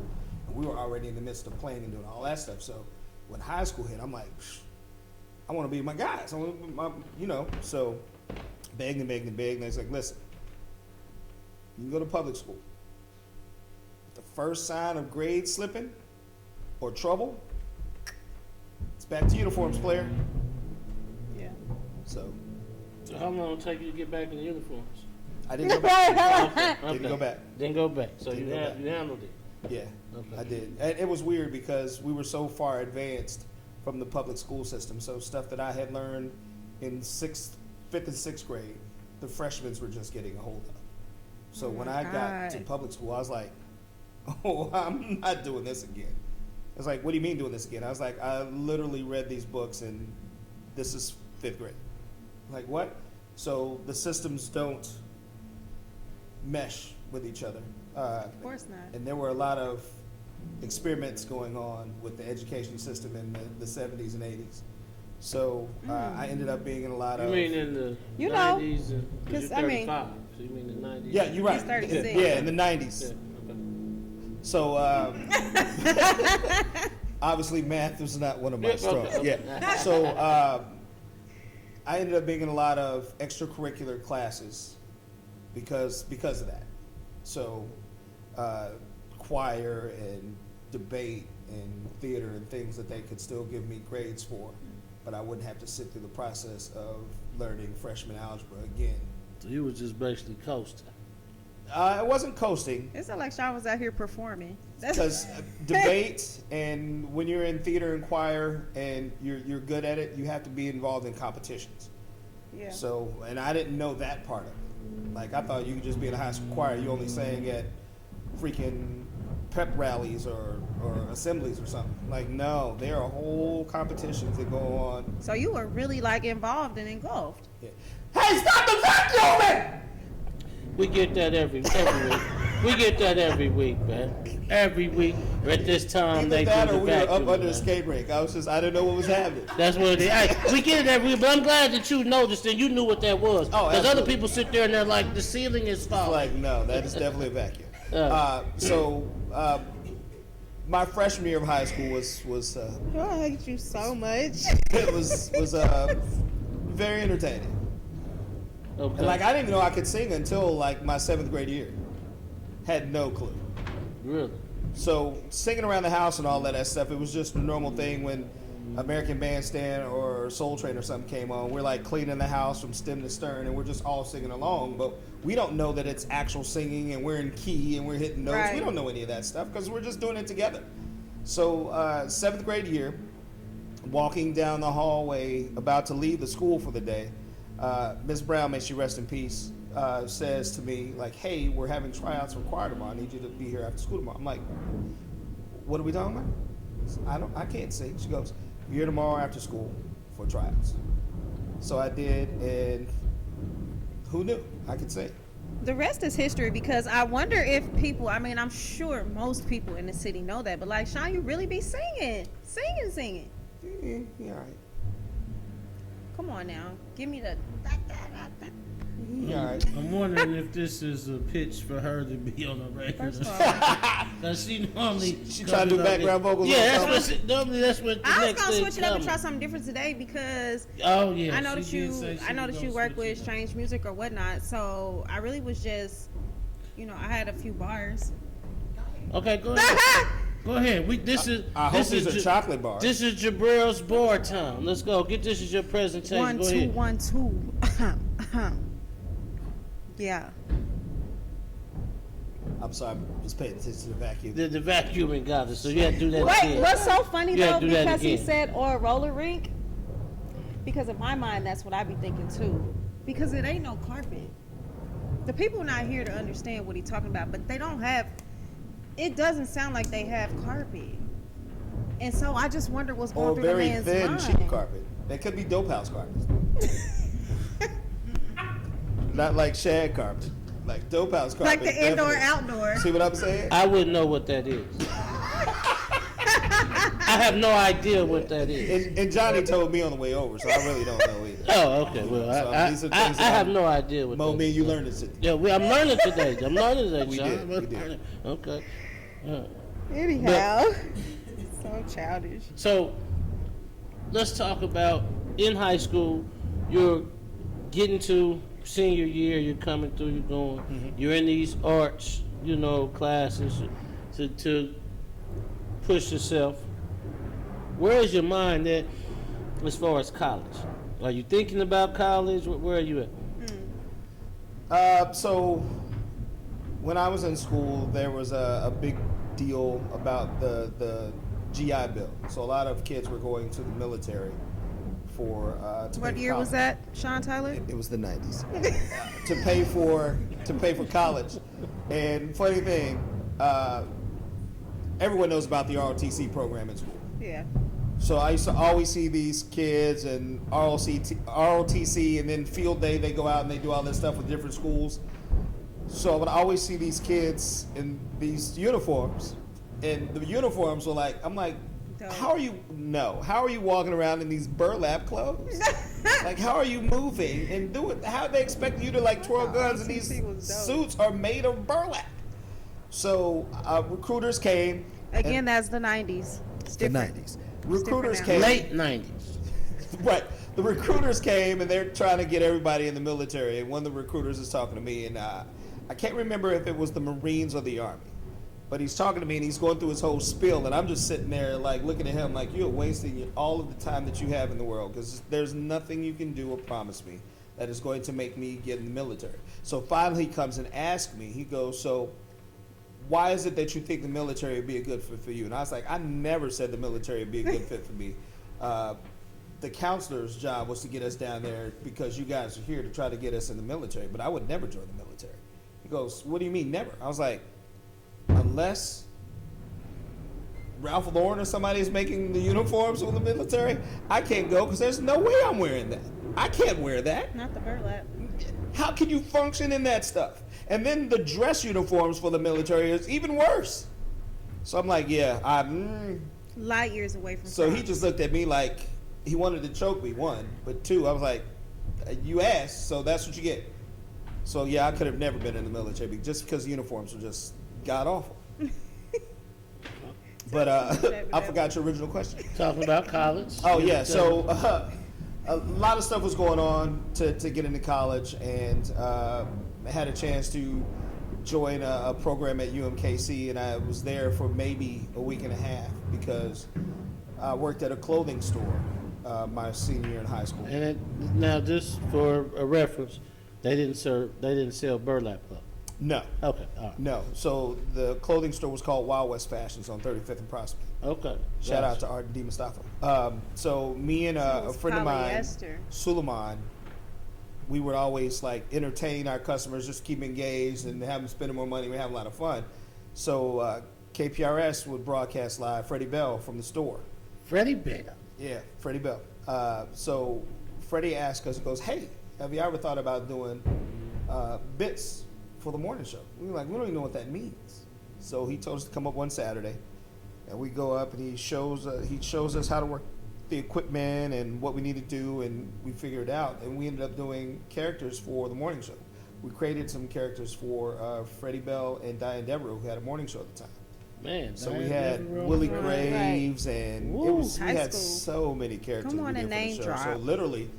And we were already in the midst of playing and doing all that stuff. So when high school hit, I'm like, I want to be my guys. I want to be my, so begged and begged and begged. And it's like, listen, you can go to public school. The first sign of grade slipping or trouble, it's back to uniforms, player. Yeah. So how long did it take you to get back in the uniforms? I didn't go back. Okay. Didn't go back. Didn't go back. So Didn't you go back. handled it. Yeah, Okay. I did. And it was weird because we were so far advanced from the public school system. So stuff that I had learned in 5th and 6th grade, the freshmen were just getting a hold of. So when I got to public school, I was like, oh, I'm not doing this again. It's like, what do you mean doing this again? I was like, I literally read these books and this is 5th grade. Like, what? So the systems don't mesh with each other. Of course not. And there were a lot of experiments going on with the education system in the 70s and 80s. So I ended up being in a lot You of... mean in the You know, 90s? Because you're 35. So you mean the 90s? Yeah, you're right. He's 36. Yeah, in the 90s. Yeah, okay. So obviously math was not one of my Yeah, strong. okay. Yeah. So I ended up being in a lot of extracurricular classes because of that. So choir and debate and theater and things that they could still give me grades for, but I wouldn't have to sit through the process of learning freshman algebra again. So you was just basically coasting. I wasn't coasting. It's not like Sean was out here performing. Because debate and when you're in theater and choir and you're good at it, you have to be involved in competitions. Yeah. So, and I didn't know that part of it. Like, I thought you could just be in a high school choir. You only sang at freaking pep rallies or assemblies or something. Like, no, there are whole competitions that go on. So you were really like involved and engulfed. Yeah. Hey, stop the vacuuming! We get that every week. We get that every week, man. Every week at this time Either they do that the or we were up vacuum, under the man. skate rink. I didn't know what was happening. That's what it is. Hey, we get it every week, but I'm glad that you noticed and you knew what that was. Oh, Because other absolutely. people sit there and they're like, the ceiling is falling. Like, no, that is definitely a vacuum. Uh. My freshman year of high school was I hate you so much. it was very entertaining. Okay. And like, I didn't even know I could sing until like my 7th grade year. Had no clue. Really? So singing around the house and all that stuff, it was just a normal thing when American Bandstand or Soul Train or something came on. We're like cleaning the house from stem to stern, and we're just all singing along. But we don't know that it's actual singing, and we're in key and we're hitting notes. Right. We don't know any of that stuff because we're just doing it together. So 7th grade year, walking down the hallway, about to leave the school for the day, Miss Brown, may she rest in peace, says to me, like, hey, we're having tryouts for choir tomorrow. I need you to be here after school tomorrow. I'm like, what are we talking about? I can't sing. She goes, be here tomorrow after school for tryouts. So I did, and who knew I could sing? The rest is history, because I wonder if people, I mean, I'm sure most people in the city know that, but like, Sean, you really be singing. Singing. Yeah, all right. Come on now. Give me the. Yeah, all right. I'm wondering if this is a pitch for her to be on the record. First of all, Because she normally... She trying to do background vocals. Yeah, on that's something? normally that's what the I was next gonna thing switch it up and try comes. something different today, because Oh, yeah. I know that she did say you, she I know was that you gonna work switch with it up. strange music or whatnot. So I really was just, I had a few bars. Okay, go ahead. Go ahead. This is I hope this these is are chocolate bars. This is Jabrelle's board time. Let's go. Get this as your presentation. 1, Go 2, ahead. 1, 2. Yeah. I'm sorry, I'm just paying attention to the vacuum. The vacuuming got us, so you had to do that Wait, again. what's so funny You though, gotta do that because he again. said or a roller rink? Because in my mind, that's what I be thinking too. Because it ain't no carpet. The people not here to understand what he's talking about, but they don't have. It doesn't sound like they have carpet. And so I just wonder what's going Or through very the man's thin, mind. cheap carpet. That could be dope house carpet. Not like shag carpet. Like dope house carpet. Like the indoor, definitely. outdoor. See what I'm saying? I wouldn't know what that is. I have no idea what that is. And Johnny told me on the way over, so I really don't know either. Oh, okay. Well, So, these are I things that have no idea what Mo, that me is. and you learned this. Yeah, I'm learning today. I'm learning today, We John. did, we did. Okay. Anyhow. So childish. So, let's talk about in high school, you're getting to senior year, you're coming through, you're going, you're in these arts, classes to push yourself. Where is your mind at as far as college? Are you thinking about college? Where are you at? So, when I was in school, there was a big deal about the GI Bill. So a lot of kids were going to the military for to What pay year for was college. that, Sean Tyler? It was the 90s. to pay for college. And funny thing, everyone knows about the ROTC program in school. Yeah. So I used to always see these kids and ROTC, and then field day, they go out and they do all this stuff with different schools. So I would always see these kids in these uniforms, and the uniforms were like, I'm like, Dope. how are you walking around in these burlap clothes? Like, how are you moving and doing? How they expect you to like twirl guns, and these ROTC was dope. suits are made of burlap? So recruiters came. Again, that's the 90s. It's The different. 90s. Recruiters different came. Late 90s. Right. The recruiters came, and they're trying to get everybody in the military. And one of the recruiters is talking to me, and I can't remember if it was the Marines or the Army. But he's talking to me, and he's going through his whole spiel, and I'm just sitting there, like, looking at him like, you're wasting all of the time that you have in the world, because there's nothing you can do or promise me that is going to make me get in the military. So finally he comes and asks me, he goes, so why is it that you think the military would be a good fit for you? And I was like, I never said the military would be a good fit for me. the counselor's job was to get us down there because you guys are here to try to get us in the military, but I would never join the military. He goes, what do you mean never? I was like, unless Ralph Lauren or somebody is making the uniforms for the military, I can't go because there's no way I'm wearing that. I can't wear that. Not the burlap. How can you function in that stuff? And then the dress uniforms for the military is even worse. So I'm like, yeah, Light years away from. So he prom. just looked at me like he wanted to choke me, one. But two, I was like, you asked, so that's what you get. So yeah, I could have never been in the military just because the uniforms were just god awful. But I forgot your original question. Talking about college. Oh yeah, so a lot of stuff was going on to get into college, and I had a chance to join a program at UMKC, and I was there for maybe a week and a half because I worked at a clothing store my senior year in high school. And now, just for a reference, they didn't sell burlap cloth. No, Okay, all right. no. So the clothing store was called Wild West Fashions on 35th and Prospect. Okay. Shout out gotcha. to Art and D. Mustafa. So me and a was friend of mine, polyester. Suleiman, we would always like entertain our customers, just keep engaged and have them spending more money. We have a lot of fun. So KPRS would broadcast live Freddie Bell from the store. Freddie Bell. Yeah, Freddie Bell. So Freddie asked us, he goes, hey, have you ever thought about doing bits for the morning show? We were like, we don't even know what that means. So he told us to come up one Saturday, and we go up, and he shows us how to work the equipment and what we need to do, and we figured it out, and we ended up doing characters for the morning show. We created some characters for Freddie Bell and Diane Devereaux, who had a morning show at the time. Man, So Diane we had Devereaux. Willie Right. Graves, and Woo. we High had school. so many characters. Come on we did and for the name show. drop. So literally,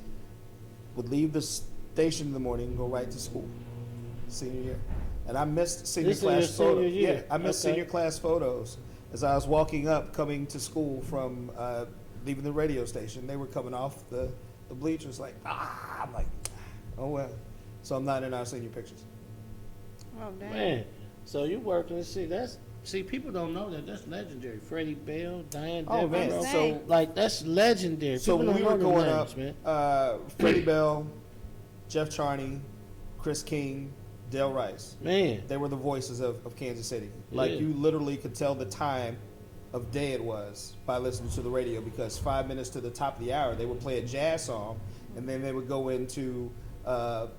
would leave the station in the morning and go right to school, senior year. And I missed senior This is your class senior photos. year. Yeah, I missed Okay. senior class photos as I was walking up, coming to school from leaving the radio station. They were coming off the bleachers like, I'm like, oh well. So I'm not in our senior pictures. Oh damn. Man, so you working and see, people don't know that. That's legendary. Freddie Bell, Diane Oh man, Devereaux. so Like, that's legendary. So People when we don't were know them going names, up, man. Freddie Bell, Jeff Charney, Chris King, Dale Rice, Man, they were the voices of Kansas City. Like Yeah. you literally could tell the time of day it was by listening to the radio, because 5 minutes to the top of the hour they would play a jazz song, and then they would go into the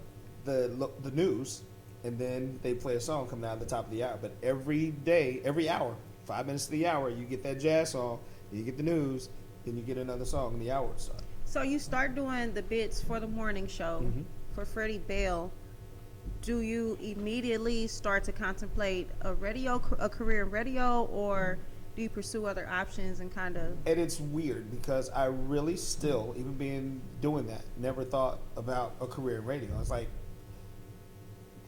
news, and then they play a song coming out at the top of the hour. But every day, every hour, 5 minutes to the hour, you get that jazz song, you get the news, then you get another song, and the hour would start. So you start doing the bits for the morning show Mm-hmm. for Freddie Bell. Do you immediately start to contemplate a career in radio, or do you pursue other options and kind of? And it's weird because I really still, even doing that, never thought about a career in radio. I was like,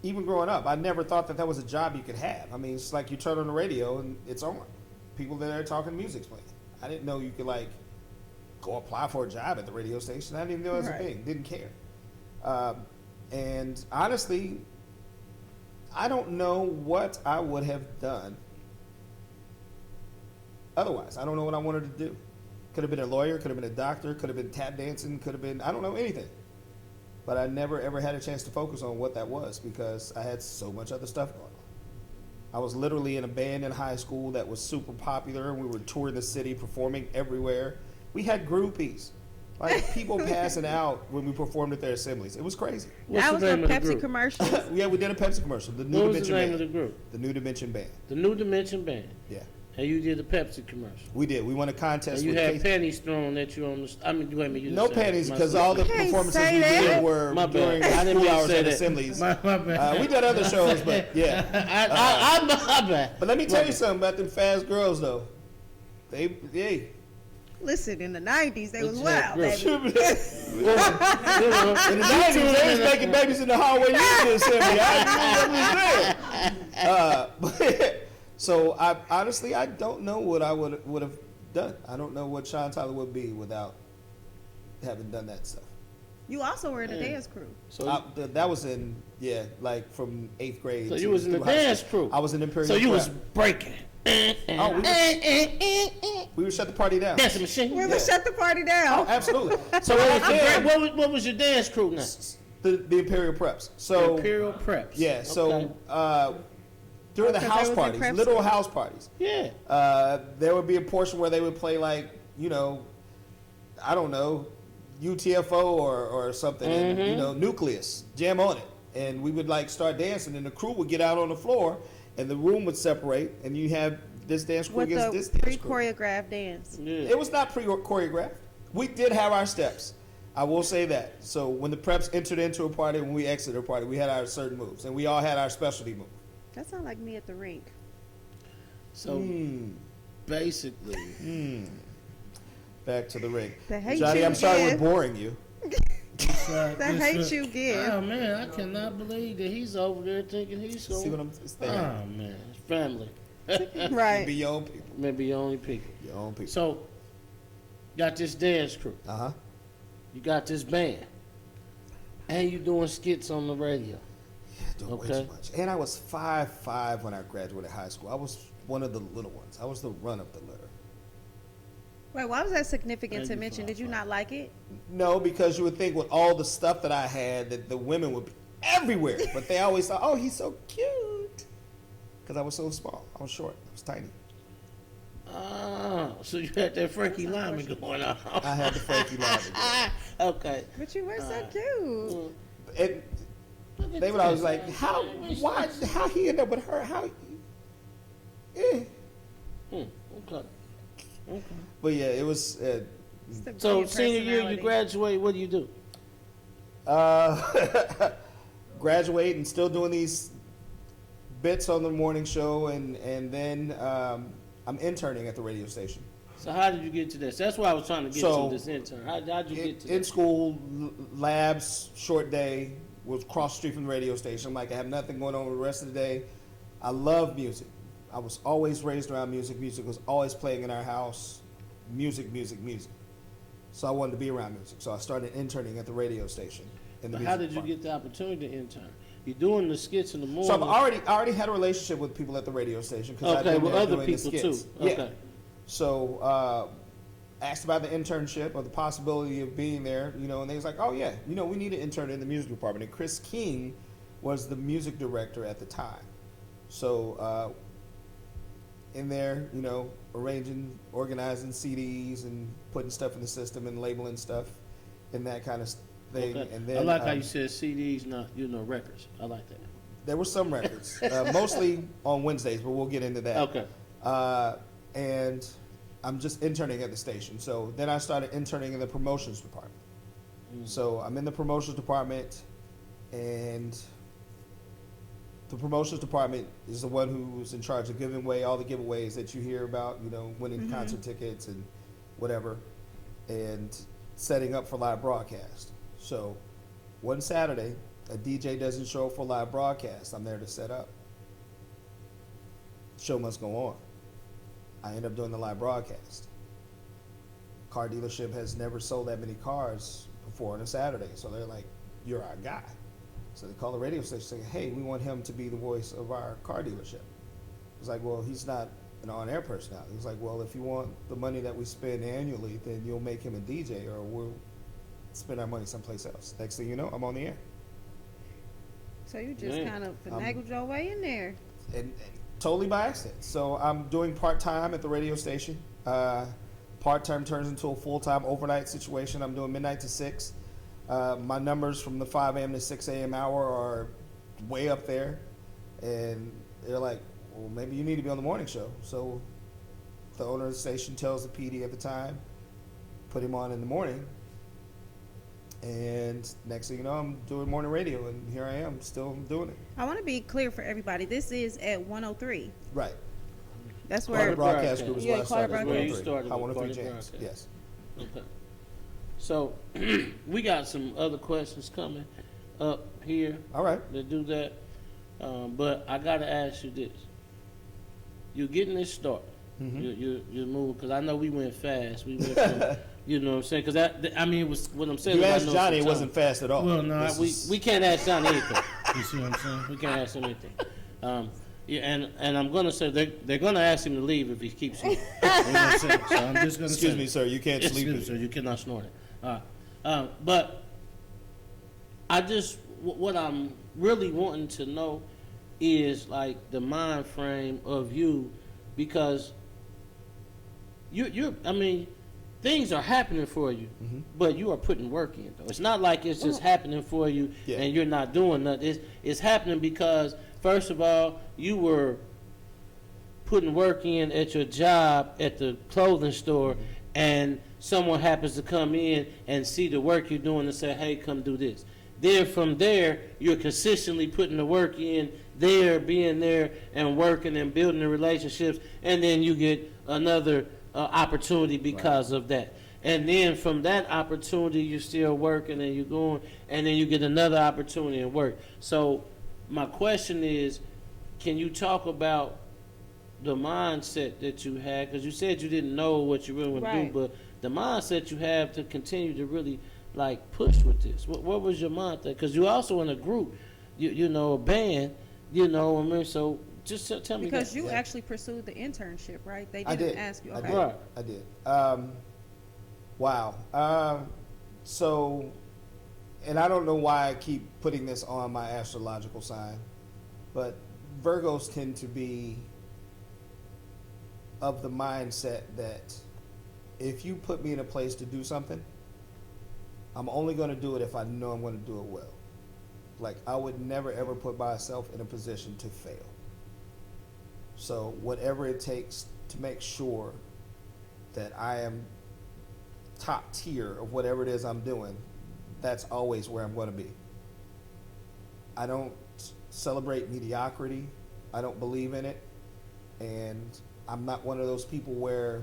even growing up, I never thought that was a job you could have. I mean, it's like you turn on the radio and it's on. People there talking, music's playing. I didn't know you could like go apply for a job at the radio station. I didn't even know it was a Right. thing. Didn't care. And honestly, I don't know what I would have done otherwise. I don't know what I wanted to do. Could have been a lawyer, could have been a doctor, could have been tap dancing, could have been, I don't know, anything. But I never ever had a chance to focus on what that was because I had so much other stuff going on. I was literally in a band in high school that was super popular, and we were touring the city, performing everywhere. We had groupies. Like people passing out when we performed at their assemblies. It was crazy. what's That the was the name of the Pepsi group? commercials. Yeah, we did a Pepsi commercial. The New What was the Dimension name Band. of the group? The New Dimension Band. The New Dimension Band. Yeah, And you did a Pepsi commercial. we did. We won a And contest. you with had Casey. panties thrown at you on the. I mean, wait a minute. You No just said it. panties My because sister. all the You can't performances say we that. did were My bad. during I didn't school mean to hours say at that. assemblies. My bad. We did other shows, but yeah. I'm my bad. But let me tell you something about them fast girls, though. They. Listen, in the 90s, they was What's that wild, group? baby. In the 90s, they was making babies in the hallway in the assembly. So I honestly, I don't know what I would have done. I don't know what Sean Tyler would be without having done that stuff. You also were in a Yeah. dance crew. So, That was in like from 8th grade. so to you was in the through high dance school. crew. I was in Imperial. So you was Prep. breaking. Oh, we We would shut the party down. Dancing machine. We would shut the party down. Absolutely. So what was your dance crew now? The Imperial Preps. So Imperial Preps. yeah. Okay. So during the Okay, house they was in parties, prep literal school. house parties, Yeah. there would be a portion where they would play like, you know, I don't know, UTFO or something, and, you know, Nucleus, jam on it, and we would like start dancing, and the crew would get out on the floor, and the room would separate, and you have this dance crew With against the this dance crew. pre-choreographed dance. Yeah. It was not pre-choreographed. We did have our steps. I will say that. So when the preps entered into a party, when we exited a party, we had our certain moves, and we all had our specialty move. That sounds like me at the rink. So basically, Back to the ring. The hate Johnny, you I'm sorry give. we're boring you. The hate you give. oh man, I cannot believe that he's over there thinking he's so. See what I'm saying? Oh man, family. Right. Be your own people. Maybe your only people. Your own people. So, got this dance crew. Uh-huh. You got this band. And you doing skits on the radio. Yeah, doing way Okay. too much. And I was 5'5" when I graduated high school. I was one of the little ones. I was the run of the litter. Wait, why was that significant to And you mention? fly, Did you fly. not like it? No, because you would think with all the stuff that I had that the women would be everywhere. But they always thought, oh, he's so cute. Because I was so small. I was short. I was tiny. Oh, so you had that Frankie Lyman going on. I had the Frankie Lyman. Okay. But you were so cute. And they would always like, how he ended up with her? How? Okay. Okay. But yeah, it was. It's the So brilliant senior year, you personality. graduate. What do you do? Graduate and still doing these bits on the morning show, and then I'm interning at the radio station. So how did you get to this? That's why I was trying to get So, to this intern. How'd you get to In this? school, labs, short day, was across the street from the radio station. I'm like, I have nothing going on with the rest of the day. I love music. I was always raised around music. Music was always playing in our house. Music. So I wanted to be around music. So I started interning at the radio station. In the But music how did you department. get the opportunity to intern? You're doing the skits in the morning. So I already had a relationship with people at the radio station because Okay, with other people too. Yeah. Okay. So asked about the internship or the possibility of being there, you know, and they was like, oh yeah, you know, we need an intern in the music department. And Chris King was the music director at the time. So in there, you know, arranging, organizing CDs and putting stuff in the system and labeling stuff and that kind of thing. Okay. And then I like how you said CDs, not records. I like that. there were some records, mostly on Wednesdays, but we'll get into that. Okay. And I'm just interning at the station. So then I started interning in the promotions department. So I'm in the promotions department, and the promotions department is the one who's in charge of giving away all the giveaways that you hear about, you know, winning concert tickets and whatever, and setting up for live broadcast. So one Saturday, a DJ doesn't show up for live broadcast. I'm there to set up. Show must go on. I end up doing the live broadcast. Car dealership has never sold that many cars before on a Saturday, so they're like, "You're our guy." So they call the radio station saying, "Hey, we want him to be the voice of our car dealership." It's like, "Well, he's not an on-air personality." He's like, "Well, if you want the money that we spend annually, then you'll make him a DJ, or we'll spend our money someplace else." Next thing you know, I'm on the air. So you just Yeah. kind of finagled your way in there. And totally by accident. So I'm doing part-time at the radio station. Part-time turns into a full-time overnight situation. I'm doing midnight to 6. My numbers from the 5 a.m. to 6 a.m. hour are way up there. And they're like, well, maybe you need to be on the morning show. So the owner of the station tells the PD at the time, put him on in the morning. And next thing you know, I'm doing morning radio, and here I am, still doing it. I want to be clear for everybody. This is at 103. Right. That's Carter where. Broadcast Group is Yeah, where I Carter started. Where you 103. started with 103 Carter James. Broadcast. Yes. Okay. So we got some other questions coming up here All right. to do that. But I got to ask you this. You're getting this start. You're moving, because I know we went fast. We went from, you know what I'm saying? Because I mean, it was what I'm saying. You is I asked know Johnny, it some wasn't time. fast at all. Well, no, This is- we can't ask Johnny anything. You see what I'm saying? We can't ask him anything. Yeah, and I'm gonna say they're gonna ask him to leave if he keeps you. You know what I'm saying? So I'm just gonna Excuse say me, sir. You can't sleep. Excuse me, sir. You cannot snort it. But I just what I'm really wanting to know is like the mind frame of you, because you're I mean, things are happening for you, but you are putting work in though. It's not like it's just happening for you and you're not doing nothing. It's happening because first of all, you were putting work in at your job at the clothing store, and someone happens to come in and see the work you're doing and say, hey, come do this. Then from there, you're consistently putting the work in there, being there and working and building the relationships, and then you get another opportunity because of that. And then from that opportunity, you're still working and you're going, and then you get another opportunity and work. So my question is, can you talk about the mindset that you had? Because you said you didn't know what you really want to do, but the mindset you have to continue to really like push with this. What was your mindset? Because you're also in a group, you know, a band, you know what I mean? So just tell me because that. you actually pursued the internship, right? They I didn't did. ask you. I Okay. did. Right. I did. Wow. So, and I don't know why I keep putting this on my astrological sign, but Virgos tend to be of the mindset that if you put me in a place to do something, I'm only going to do it if I know I'm going to do it well. Like, I would never ever put myself in a position to fail. So whatever it takes to make sure that I am top tier of whatever it is I'm doing, that's always where I'm going to be. I don't celebrate mediocrity. I don't believe in it. And I'm not one of those people where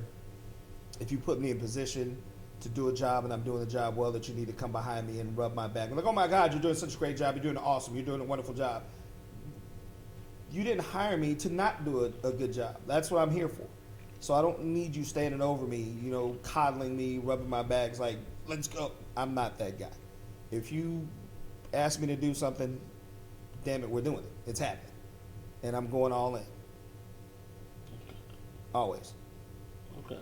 if you put me in position to do a job and I'm doing the job well, that you need to come behind me and rub my back. I'm like, oh my God, you're doing such a great job. You're doing awesome. You're doing a wonderful job. You didn't hire me to not do a good job. That's what I'm here for. So I don't need you standing over me, you know, coddling me, rubbing my back, like, let's go. I'm not that guy. If you ask me to do something, damn it, we're doing it. It's happening. And I'm going all in. Always. Okay.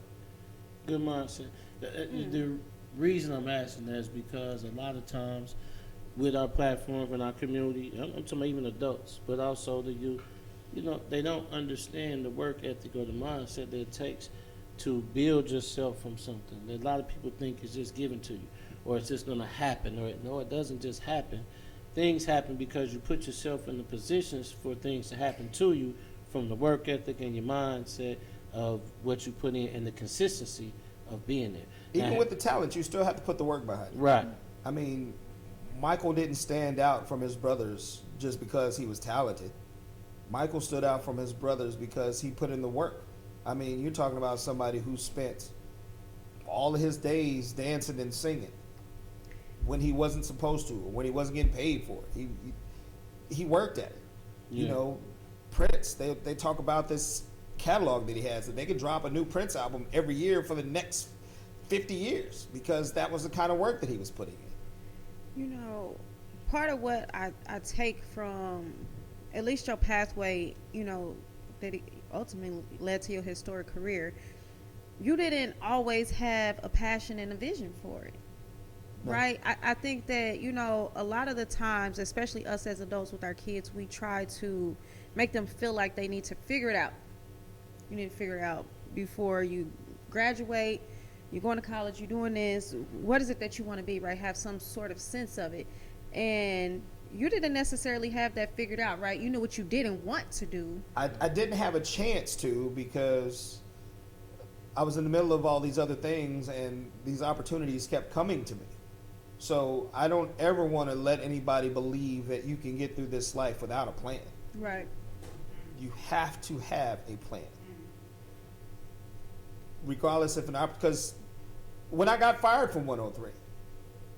Good mindset. The reason I'm asking that is because a lot of times with our platform and our community, I'm talking about even adults, but also the youth, you know, they don't understand the work ethic or the mindset that it takes to build yourself from something. A lot of people think it's just given to you, or it's just going to happen, or no, it doesn't just happen. Things happen because you put yourself in the positions for things to happen to you from the work ethic and your mindset of what you put in and the consistency of being there. Even Now, with the talent, you still have to put the work behind it. right. I mean, Michael didn't stand out from his brothers just because he was talented. Michael stood out from his brothers because he put in the work. I mean, you're talking about somebody who spent all of his days dancing and singing when he wasn't supposed to, or when he wasn't getting paid for it. He worked at it. Yeah. You know, Prince, they talk about this catalog that he has, that they could drop a new Prince album every year for the next 50 years because that was the kind of work that he was putting in. You know, part of what I take from at least your pathway, you know, that it ultimately led to your historic career, you didn't always have a passion and a vision for it. No. Right? I think that, you know, a lot of the times, especially us as adults with our kids, we try to make them feel like they need to figure it out. You need to figure it out before you graduate. You're going to college, you're doing this. What is it that you want to be, right? Have some sort of sense of it. And you didn't necessarily have that figured out, right? You knew what you didn't want to do. I didn't have a chance to because I was in the middle of all these other things and these opportunities kept coming to me. So I don't ever want to let anybody believe that you can get through this life without a plan. Right. You have to have a plan. Regardless if because when I got fired from 103,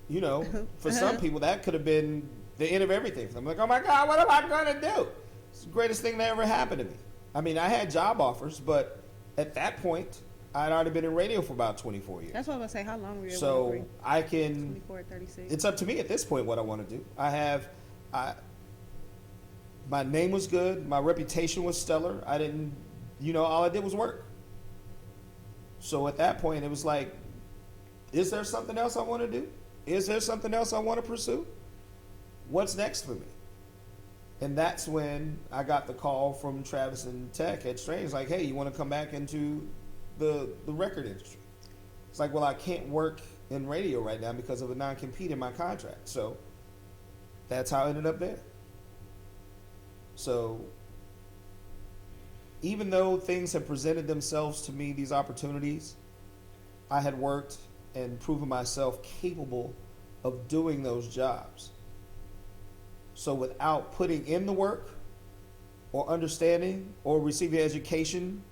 you know, for some people that could have been the end of everything. I'm like, oh my God, what am I going to do? It's the greatest thing that ever happened to me. I mean, I had job offers, but at that point, I'd already been in radio for about 24 years. That's what I was going to say. How long were you at So 103? I can, 24, 36. it's up to me at this point what I want to do. My name was good. My reputation was stellar. I didn't, all I did was work. So at that point, it was like, is there something else I want to do? Is there something else I want to pursue? What's next for me? And that's when I got the call from Travis and Tech at Strange, like, hey, you want to come back into the record industry? It's like, well, I can't work in radio right now because of a non-compete in my contract. So that's how I ended up there. So even though things have presented themselves to me, these opportunities, I had worked and proven myself capable of doing those jobs. So without putting in the work or understanding or receiving education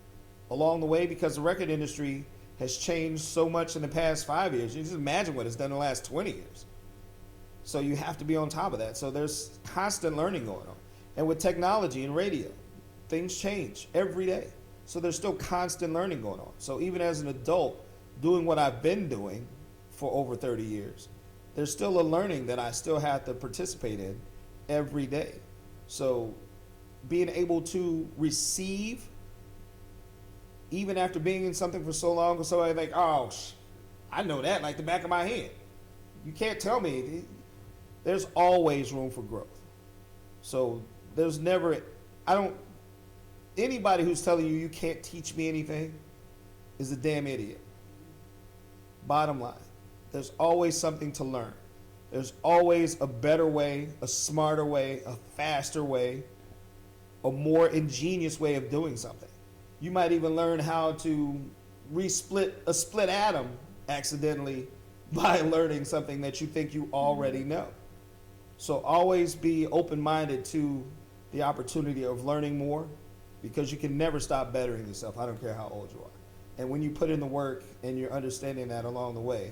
along the way, because the record industry has changed so much in the past 5 years. You just imagine what it's done in the last 20 years. So you have to be on top of that. So there's constant learning going on. And with technology and radio, things change every day. So there's still constant learning going on. So even as an adult, doing what I've been doing for over 30 years, there's still a learning that I still have to participate in every day. So being able to receive, even after being in something for so long, or somebody like, oh, I know that like the back of my hand. You can't tell me. There's always room for growth. So there's never, anybody who's telling you you can't teach me anything is a damn idiot. Bottom line, there's always something to learn. There's always a better way, a smarter way, a faster way, a more ingenious way of doing something. You might even learn how to resplit a split atom accidentally by learning something that you think you already know. So always be open-minded to the opportunity of learning more, because you can never stop bettering yourself. I don't care how old you are. And when you put in the work and you're understanding that along the way,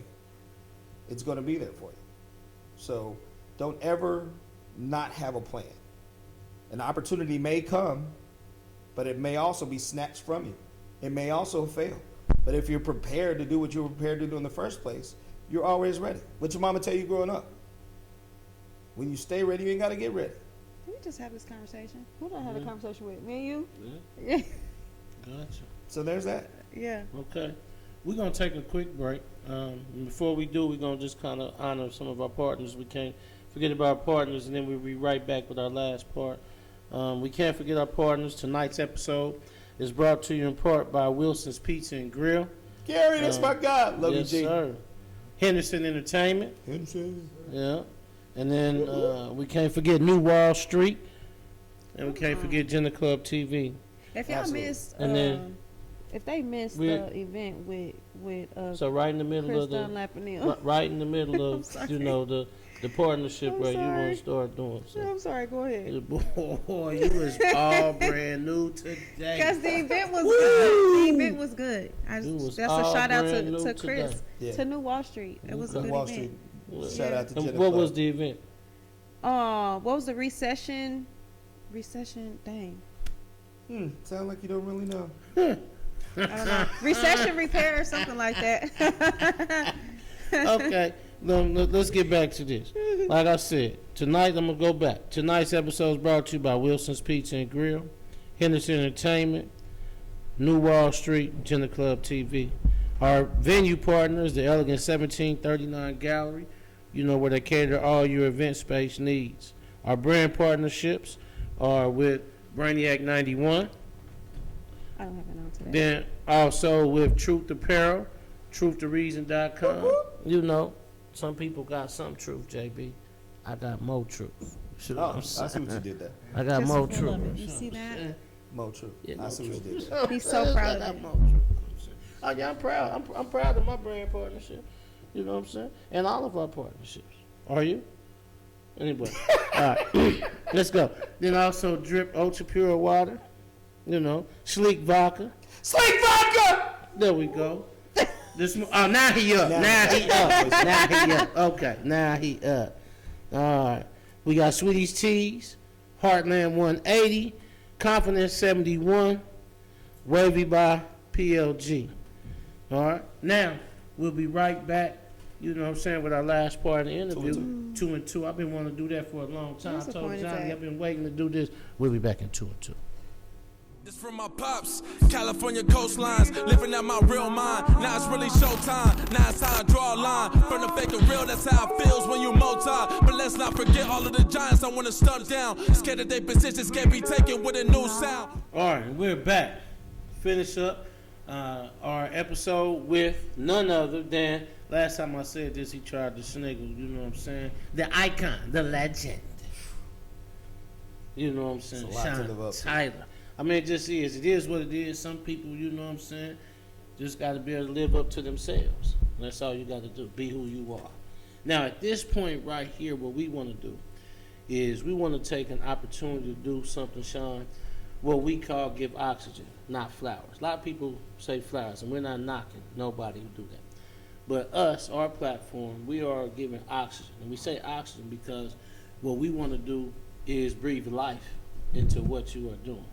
it's going to be there for you. So don't ever not have a plan. An opportunity may come, but it may also be snatched from you. It may also fail. But if you're prepared to do what you were prepared to do in the first place, you're always ready. What your mama tell you growing up? When you stay ready, you ain't got to get ready. Did we just have this conversation? Who did I have a conversation with? Me and you? Yeah. Yeah. Gotcha. So there's that. Yeah. Okay. We're going to take a quick break. Before we do, we're going to just kind of honor some of our partners. We can't forget about our partners, and then we'll be right back with our last part. We can't forget our partners. Tonight's episode is brought to you in part by Wilson's Pizza and Grill. Gary, that's my guy. Love yes, you, G. sir. Henderson Entertainment. Henderson. Yeah. And then we can't forget New Wall Street. And we can't forget Jenee Klub TV. If y'all missed, And then if they missed the event with so right in the middle Chris of the Dunlap and them. right in the middle of the partnership I'm where you want sorry. to start doing. So. I'm sorry, go ahead. Boy, you was all brand new today. Because the event was good. The event was good. That's a shout out to Chris, to New Wall Street. It was a good Wall event. Street. Shout out to Jenee What Klub. was the event? What was the recession? Dang. Sound like you don't really know. I don't know. Recession repair or something like that. Okay, let's get back to this. Like I said, tonight I'm going to go back. Tonight's episode is brought to you by Wilson's Pizza and Grill, Henderson Entertainment, New Wall Street, Jenee Klub TV. Our venue partners, the Elegant 1739 Gallery, where they cater all your event space needs. Our brand partnerships are with Brainiac 91. I don't have it on today. Then also with Truth Apparel, truththereason.com. Some people got some truth, JB. I got more truth. I see what you did there. I got Just more full of truth. it. You see that? Mo True. Yeah, I see what you Mo did there. He's so proud of it. Oh yeah, I'm proud. I'm proud of my brand partnership. You know what I'm saying? And all of our partnerships. Are you? Anyway, all right, let's go. Then also Drip Ultra Pure Water. Sleek Vodka. Sleek Vodka! There we go. Now he up. Now he up. Okay, now he up. All right. We got Sweeties Teas, Heartland 180, Confidence 71, Wavy by PLG. All right. Now, we'll be right back You know what I'm saying, with our last part of the interview, 2 and 2. I've been wanting to do that for a long time. What's I the told point of Johnny that? I've been waiting to do this. We'll be back in 2 and 2. This from my pops, California coastlines, living out my real mind. Now it's really showtime. Now it's how I draw a line. From the fake and real, that's how it feels when you multi. But let's not forget all of the giants I want to stomp down. Scared that their positions can't be taken with a new sound. All right, we're back. Finish up our episode with none other than, last time I said this, he tried to sniggle, you know what I'm saying? The icon, the legend. You know what I'm saying? It's a lot to live up to. Tyler. I mean, it just is. It is what it is. Some people, you know what I'm saying, just got to be able to live up to themselves. That's all you got to do. Be who you are. Now, at this point right here, what we want to do is we want to take an opportunity to do something, Sean, what we call give oxygen, not flowers. A lot of people say flowers, and we're not knocking nobody who do that. But us, our platform, we are giving oxygen. And we say oxygen because what we want to do is breathe life into what you are doing.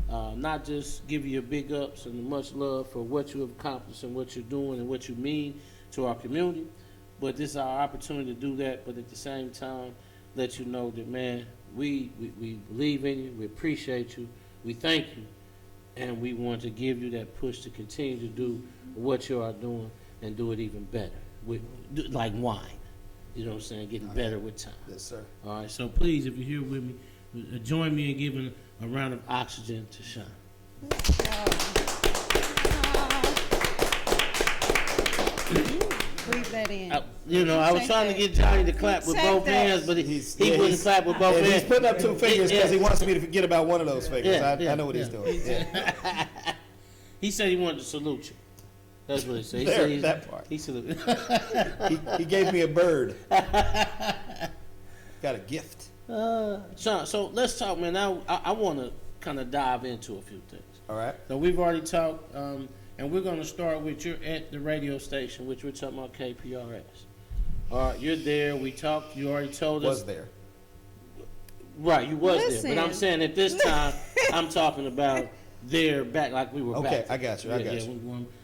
Not just give you your big ups and much love for what you have accomplished and what you're doing and what you mean to our community, but this is our opportunity to do that, but at the same time, let you know that, man, we believe in you, we appreciate you, we thank you, and we want to give you that push to continue to do what you are doing and do it even better, like wine. You know what I'm saying? Getting better with time. Yes, sir. All right, so please, if you're here with me, join me in giving a round of oxygen to Sean. Breathe that in. I was trying to get Johnny to clap with both hands, but he wouldn't clap with both hands. He's putting up 2 fingers because he wants me to forget about one of those fingers. Yeah, I know what he's doing. Yeah. He said he wanted to salute you. That's what he said. That part. He saluted. He gave me a bird. Got a gift. Sean, so let's talk, man. Now I want to kind of dive into a few things. All right. So we've already talked, and we're going to start with you're at the radio station, which we're talking about KPRS. All right, you're there. We talked. You already told us. Was there. Right, you was Listen. there. But I'm saying at this time, I'm talking about there back like we were back. Okay, I got you.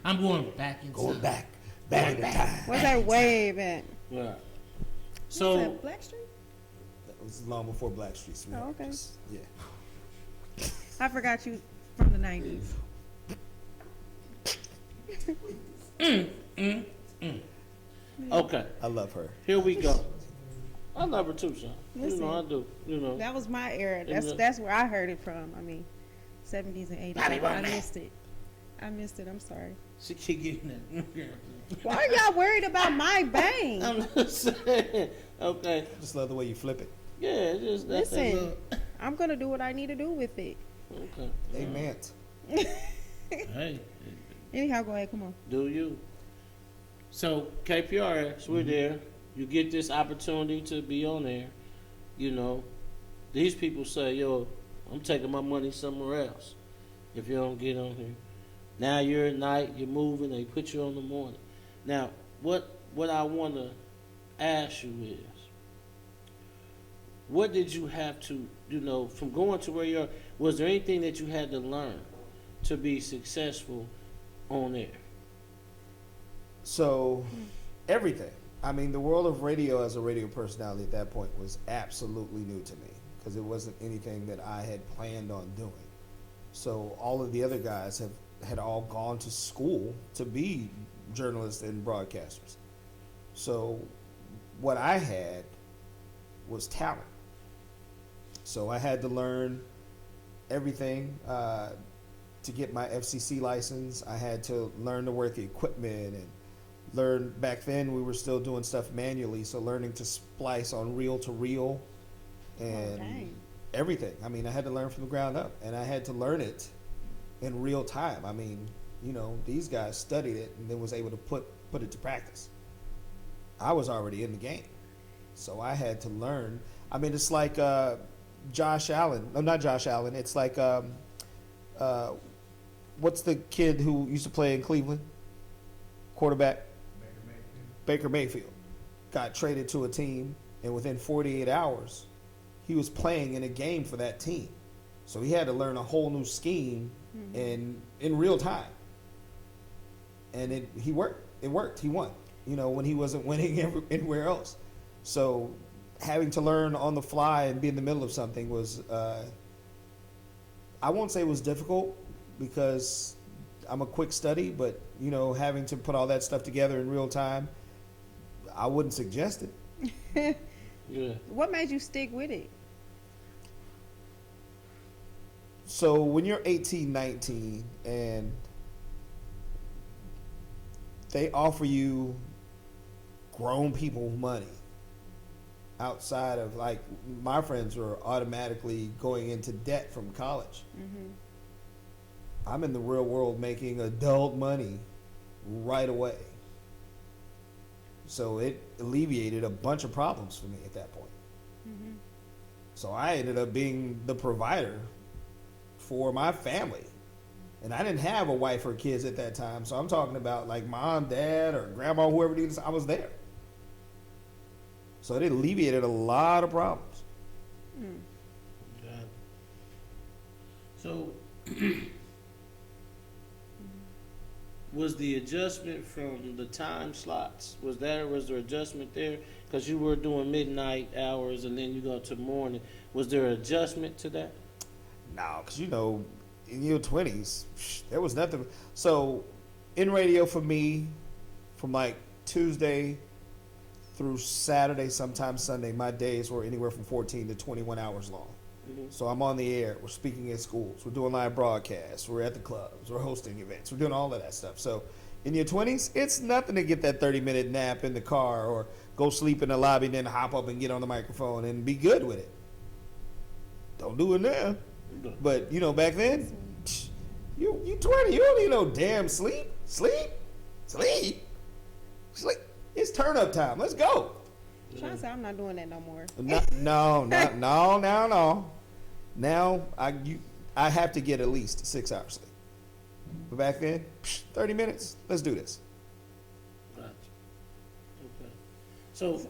I'm going back in Going time. back in time. What's that wave at? Right. What's So that, Black Street? That was long before Blackstreet. So Oh, okay. Yeah. I forgot you from the 90s. okay, I love her. here we go. I love her too, son. Listen. You know I do. You know. That was my era. Yeah. That's where I heard it from. I mean, 70s and 80s. Bobby I Bowman. missed it. I'm sorry. She keep getting that. Why are y'all worried about my bang? I'm just saying. Okay. Just love the way you flip it. Yeah, it's just that's that Listen, little- I'm gonna do what I need to do with it. Okay. Amen. Hey, Anyhow, go ahead. Come on. do you? So KPRS, we're there. You get this opportunity to be on air. You know, these people say, "Yo, I'm taking my money somewhere else." If you don't get on here, now you're at night, you're moving. They put you on the morning. Now, what I want to ask you is, what did you have to, from going to where you're? Was there anything that you had to learn to be successful on air? So, everything. I mean, the world of radio as a radio personality at that point was absolutely new to me because it wasn't anything that I had planned on doing. So all of the other guys had all gone to school to be journalists and broadcasters. So what I had was talent. So I had to learn everything to get my FCC license. I had to learn to work the equipment and learn. Back then we were still doing stuff manually, so learning to splice on reel to reel and dang. everything. I mean, I had to learn from the ground up, and I had to learn it in real time. I mean, these guys studied it and then was able to put it to practice. I was already in the game, so I had to learn. I mean, it's like Josh Allen. No, not Josh Allen. It's like what's the kid who used to play in Cleveland? Quarterback. Baker Mayfield got traded to a team, and within 48 hours, he was playing in a game for that team. So he had to learn a whole new scheme in real time. And he worked. It worked. He won. when he wasn't winning anywhere else. So having to learn on the fly and be in the middle of something was, I won't say it was difficult because I'm a quick study, but, having to put all that stuff together in real time, I wouldn't suggest it. Yeah. What made you stick with it? So when you're 18, 19, and they offer you grown people money outside of, like, my friends were automatically going into debt from college. Mm-hmm. I'm in the real world making adult money right away. So it alleviated a bunch of problems for me at that point. Mm-hmm. So I ended up being the provider for my family. And I didn't have a wife or kids at that time. So I'm talking about like mom, dad, or grandma, whoever needed, I was there. So it alleviated a lot of problems. Mm. Got it. So, was the adjustment from the time slots, was there adjustment there? Because you were doing midnight hours and then you go to morning. Was there an adjustment to that? No, because in your 20s, there was nothing. So in radio for me, from like Tuesday through Saturday, sometimes Sunday, my days were anywhere from 14 to 21 hours long. Mm-hmm. So I'm on the air, we're speaking at schools, we're doing live broadcasts, we're at the clubs, we're hosting events, we're doing all of that stuff. So in your 20s, it's nothing to get that 30-minute nap in the car or go sleep in the lobby, then hop up and get on the microphone and be good with it. Don't do it now. But, back then, you 20, you don't need no damn sleep. It's turn up time. Let's go. Trying to say I'm not doing that no more. No. Now I have to get at least 6 hours sleep. But back then, 30 minutes. Let's do this. Gotcha. Okay. So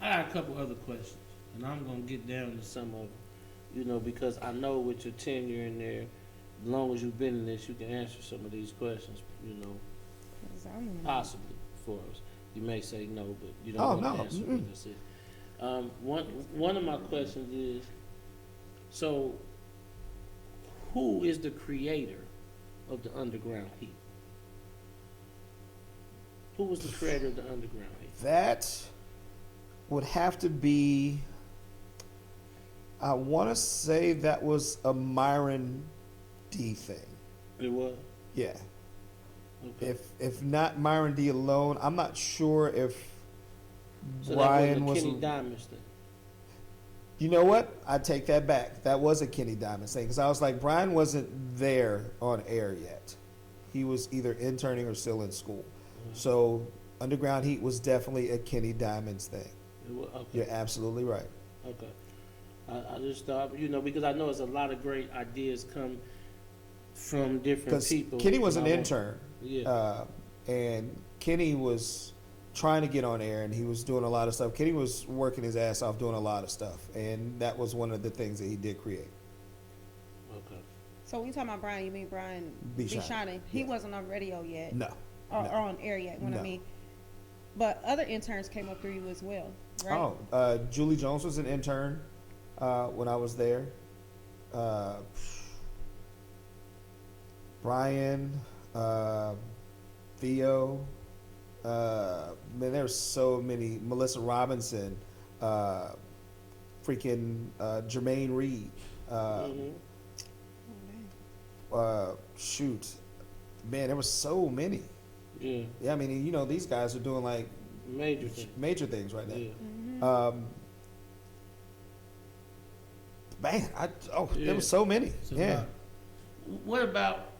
I got a couple other questions, and I'm gonna get down to some of them. Because I know with your tenure in there, as long as you've been in this, you can answer some of these questions. 'Cause I'm- Possibly for us. You may say no, but you don't want to answer it. That's it. One of my questions is, so who is the creator of the underground heat? Who was the creator of the underground heat? That would have to be, I want to say that was a Myron D thing. It was? Yeah. Okay. If not Myron D alone, I'm not sure if So Brian that was. Kenny Diamonds thing. You know what? I take that back. That was a Kenny Diamonds thing because I was like, Brian wasn't there on air yet. He was either interning or still in school. Mm-hmm. So Underground Heat was definitely a Kenny Diamonds thing. It was, okay. You're absolutely right. Okay. I just thought, because I know it's a lot of great ideas come from different Because people. Kenny was an And I intern. Yeah. And Kenny was trying to get on air and he was doing a lot of stuff. Kenny was working his ass off doing a lot of stuff. And that was one of the things that he did create. Okay. So when you talking about Brian, you mean Brian B. B. Shining? He Yeah. wasn't on radio yet. No. Or no. on air yet, what I No. mean. But other interns came up through you as well, right? Oh, Julie Jones was an intern when I was there. Brian, Theo, man, there's so many. Melissa Robinson, freaking Jermaine Reed. Mm-hmm. Shoot, man, there were so many. Yeah. Yeah, I mean, these guys are doing like Major thing. major things right now. Yeah. Mm-hmm. Man, Yeah. there were so many. So Yeah, what about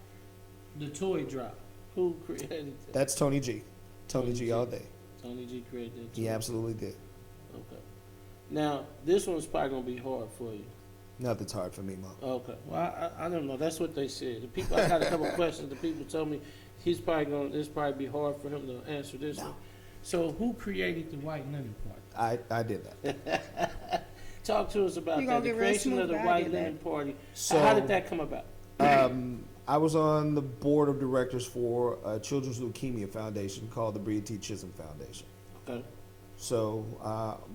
the toy drop? Who created that? that's Tony G. Tony Tony G G. all day. Tony G created that. He toy? absolutely did. Okay. Now, this one's probably going to be hard for you. Nothing's hard for me, Mom. Okay. Well, I don't know. That's what they said. The people, I got a couple questions. The people told me this probably be hard for him to answer this one. So, who created the White Linen Party? I did that. Talk to us about You that. gonna The get real creation of smooth, the but I White did Linen that. Party. So, How did that come about? I was on the board of directors for a children's leukemia foundation called the Breed T. Chisholm Foundation. Okay. So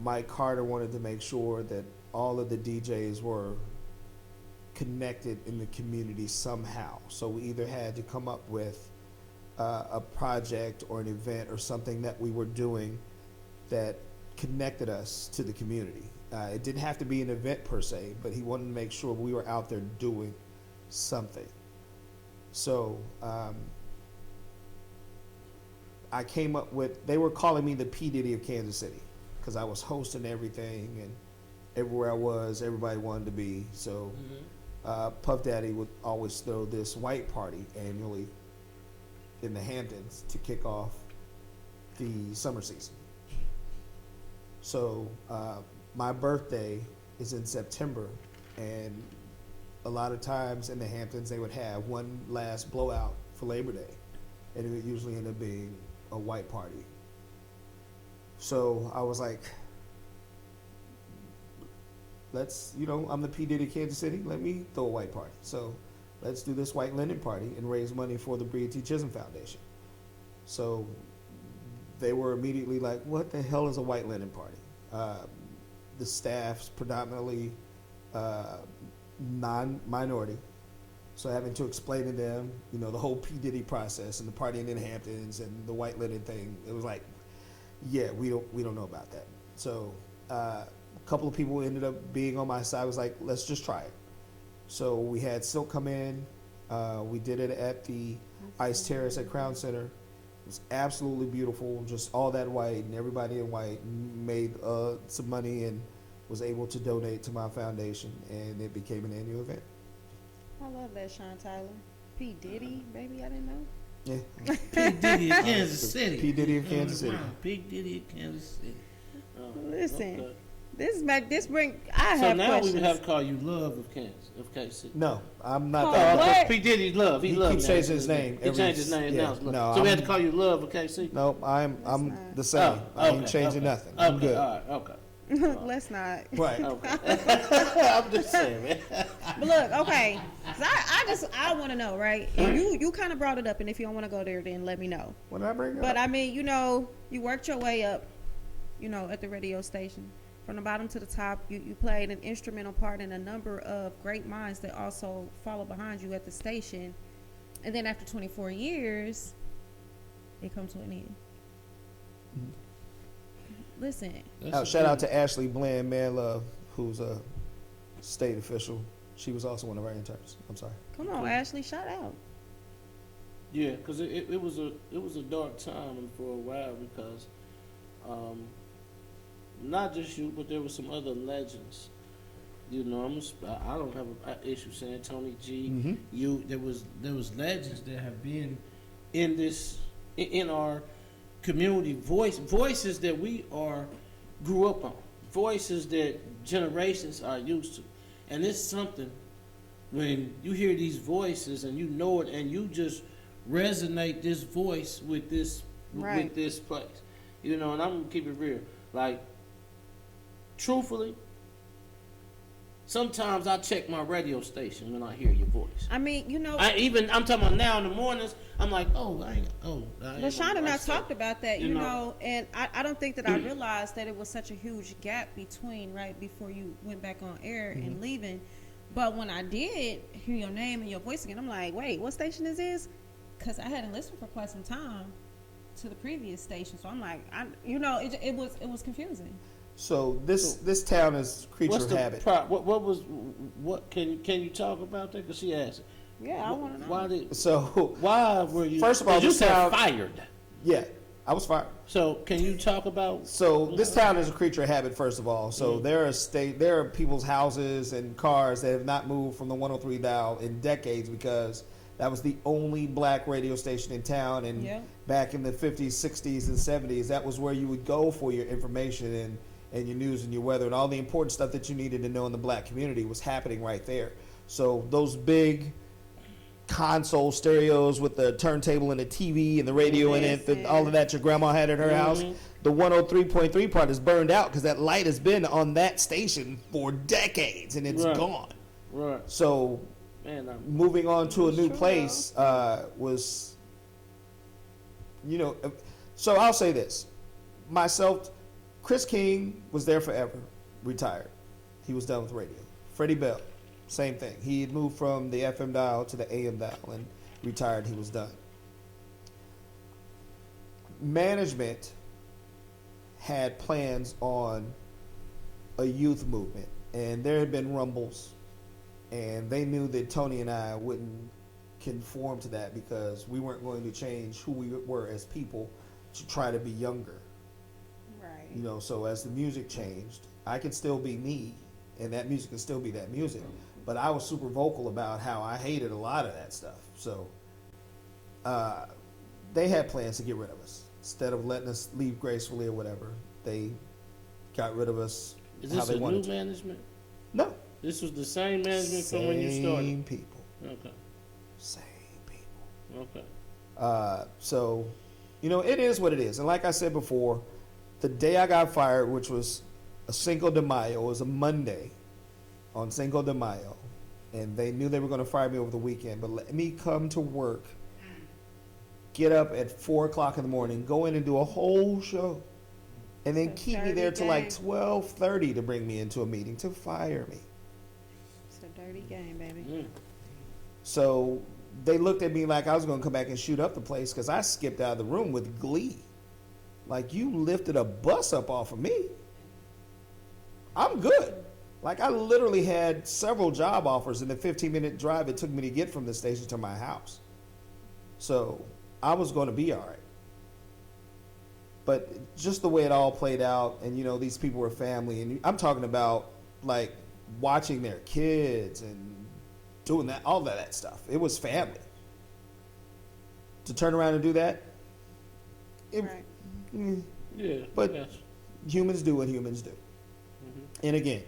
Mike Carter wanted to make sure that all of the DJs were connected in the community somehow. So we either had to come up with a project or an event or something that we were doing that connected us to the community. It didn't have to be an event per se, but he wanted to make sure we were out there doing something. So I came up with, they were calling me the P. Diddy of Kansas City because I was hosting everything, and everywhere I was, everybody wanted to be. So Puff Daddy would always throw this white party annually in the Hamptons to kick off the summer season. So my birthday is in September, and a lot of times in the Hamptons they would have one last blowout for Labor Day, and it would usually end up being a white party. So I was like, let's, I'm the P. Diddy of Kansas City, let me throw a white party. So let's do this white linen party and raise money for the Breed T. Chisholm Foundation. So they were immediately like, what the hell is a white linen party? The staff's predominantly non-minority. So having to explain to them, the whole P. Diddy process and the partying in the Hamptons and the white linen thing, it was like, yeah, we don't know about that. So a couple of people ended up being on my side. I was like, let's just try it. So we had Silk come in. We did it at the Ice Terrace at Crown Center. It was absolutely beautiful, just all that white, and everybody in white made some money and was able to donate to my foundation, and it became an annual event. I love that, Sean Tyler. P. Diddy, baby, I didn't know. Yeah. P. Diddy of Kansas City. P. Diddy of Kansas City. P. Diddy of Kansas City. Listen, Okay. I So have now questions. we have to call you Love of Kansas, of KC. No, I'm not Oh, that. what? Because P. Diddy's Love. He keeps changing his name He every- changed his name yeah, now. It's Love. no, So we I'm- had to call you Love of KC? No, I'm not. the same. I ain't changing nothing. I'm Okay, good. all right, okay. Let's not. Right. Okay. I'm just saying, man. But look, okay. 'Cause I want to know, right? And you kind of brought it up, and if you don't want to go there, then let me know. What did I bring up? But I mean, you worked your way up, at the radio station. From the bottom to the top, you played an instrumental part in a number of great minds that also follow behind you at the station. And then after 24 years, it comes to an end. Listen. Shout out to Ashley Bland, Man Love, who's a state official. She was also one of our interns. I'm sorry. Come on, Ashley, shout out. Yeah, because it was a dark time for a while because not just you, but there were some other legends. I don't have an issue saying Tony G. Mm-hmm. There was legends that have been in our community, voices that we grew up on, voices that generations are used to, and it's something when you hear these voices and you know it and you just resonate this voice with this place, and I'm gonna keep it real. Like, truthfully, sometimes I check my radio station when I hear your voice. I mean, I'm talking about now in the mornings. I'm like, But Sean and I talked about that, and I don't think that I realized that it was such a huge gap between right before you went back on air and leaving. But when I did hear your name and your voice again, I'm like, wait, what station is this? Because I hadn't listened for quite some time to the previous station, so I'm like, it was confusing. So this town is creature of habit. What can you talk about that? Because she asked. Yeah, I want to know. Why were you? First of all, you this said town, fired. Yeah, I was fired. So can you talk about? So this town is a creature of habit. First of all, so there are people's houses and cars that have not moved from the 103 dial in decades because that was the only black radio station in town. And back in the 50s, 60s, and 70s, that was where you would go for your information and your news and your weather and all the important stuff that you needed to know in the black community was happening right there. So those big console stereos with the turntable and the TV and the radio in it, all of that your grandma had at her house, the 103.3 part is burned out because that light has been on that station for decades and it's gone. Right. So Man, moving on to a new True, place was, so I'll say this. Myself, Chris King was there forever, retired. He was done with radio. Freddie Bell, same thing. He had moved from the FM dial to the AM dial and retired. He was done. Management had plans on a youth movement, and there had been rumbles, and they knew that Tony and I wouldn't conform to that because we weren't going to change who we were as people to try to be younger. Right. So as the music changed, I can still be me, and that music can still be that music. But I was super vocal about how I hated a lot of that stuff. So they had plans to get rid of us. Instead of letting us leave gracefully or whatever, they got rid of us Is how this they a new wanted to. management? No. This was the same management from when you started? Same people. Okay. Same people. Okay. So, it is what it is. And like I said before, the day I got fired, which was a Cinco de Mayo, it was a Monday on Cinco de Mayo, and they knew they were going to fire me over the weekend, but let me come to work, get up at 4 o'clock in the morning, go in and do a whole show, and then It's a keep me dirty there till like game. 12:30 to bring me into a meeting to fire me. It's a dirty game, baby. Mm. So they looked at me like I was going to come back and shoot up the place because I skipped out of the room with glee. Like, you lifted a bus up off of me. I'm good. Like, I literally had several job offers in the 15-minute drive it took me to get from the station to my house. So I was going to be all right. But just the way it all played out, and, these people were family. And I'm talking about, like, watching their kids and doing that, all of that stuff. It was family. To turn around and do that, Right. Yeah. But- yes. humans do what humans do. And again,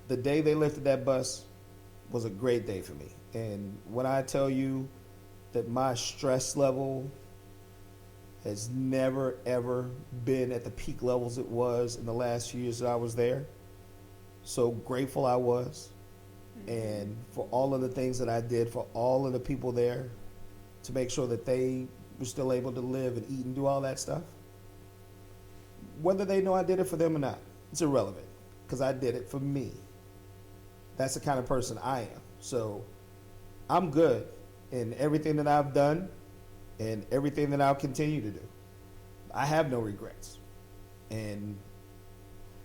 the day they lifted that bus was a great day for me. And when I tell you that my stress level has never, ever been at the peak levels it was in the last few years that I was there, so grateful I was. And for all of the things that I did for all of the people there to make sure that they were still able to live and eat and do all that stuff. Whether they know I did it for them or not, it's irrelevant because I did it for me. That's the kind of person I am. So I'm good in everything that I've done and everything that I'll continue to do. I have no regrets. And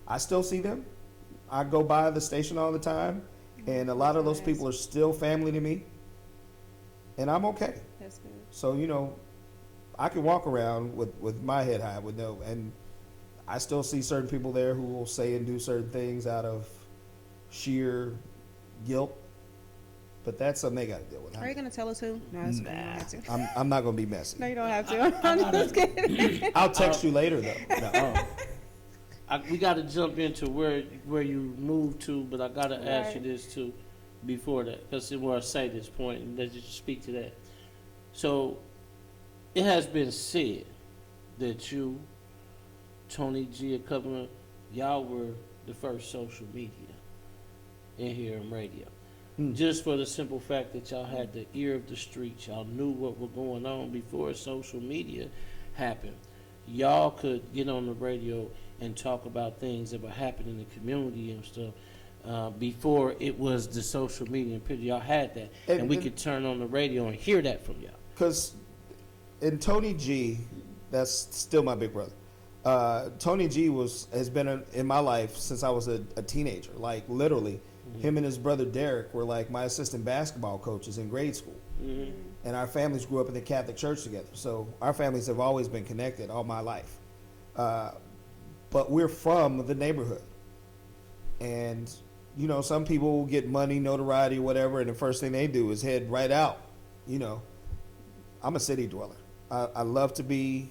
I still see them. I go by the station all the time, and a lot of those people are still family to me, and I'm okay. That's good. So, I can walk around with my head high with no, and I still see certain people there who will say and do certain things out of sheer guilt, but that's something they got to deal with. Are you going to tell us who? No, it's fine. You don't have to. I'm not going to be messy. No, you don't have to. I'm just kidding. I'll text you later, though. No. We got to jump into where you moved to, but I got to ask you Right. this too before that, because where I say this point, and let you speak to that. So, it has been said that you, Tony G, a couple of y'all were the first social media in here on radio. Just for the simple fact that y'all had the ear of the streets, y'all knew what was going on before social media happened. Y'all could get on the radio and talk about things that were happening in the community and stuff before it was the social media. Y'all had that, and we could turn on the radio and hear that from y'all. Because in Tony G, that's still my big brother. Tony G has been in my life since I was a teenager. Like, literally, him and his brother Derek were like my assistant basketball coaches in grade school. And our families grew up in the Catholic Church together. So our families have always been connected all my life. But we're from the neighborhood. And, some people get money, notoriety, whatever, and the first thing they do is head right out. I'm a city dweller. I love to be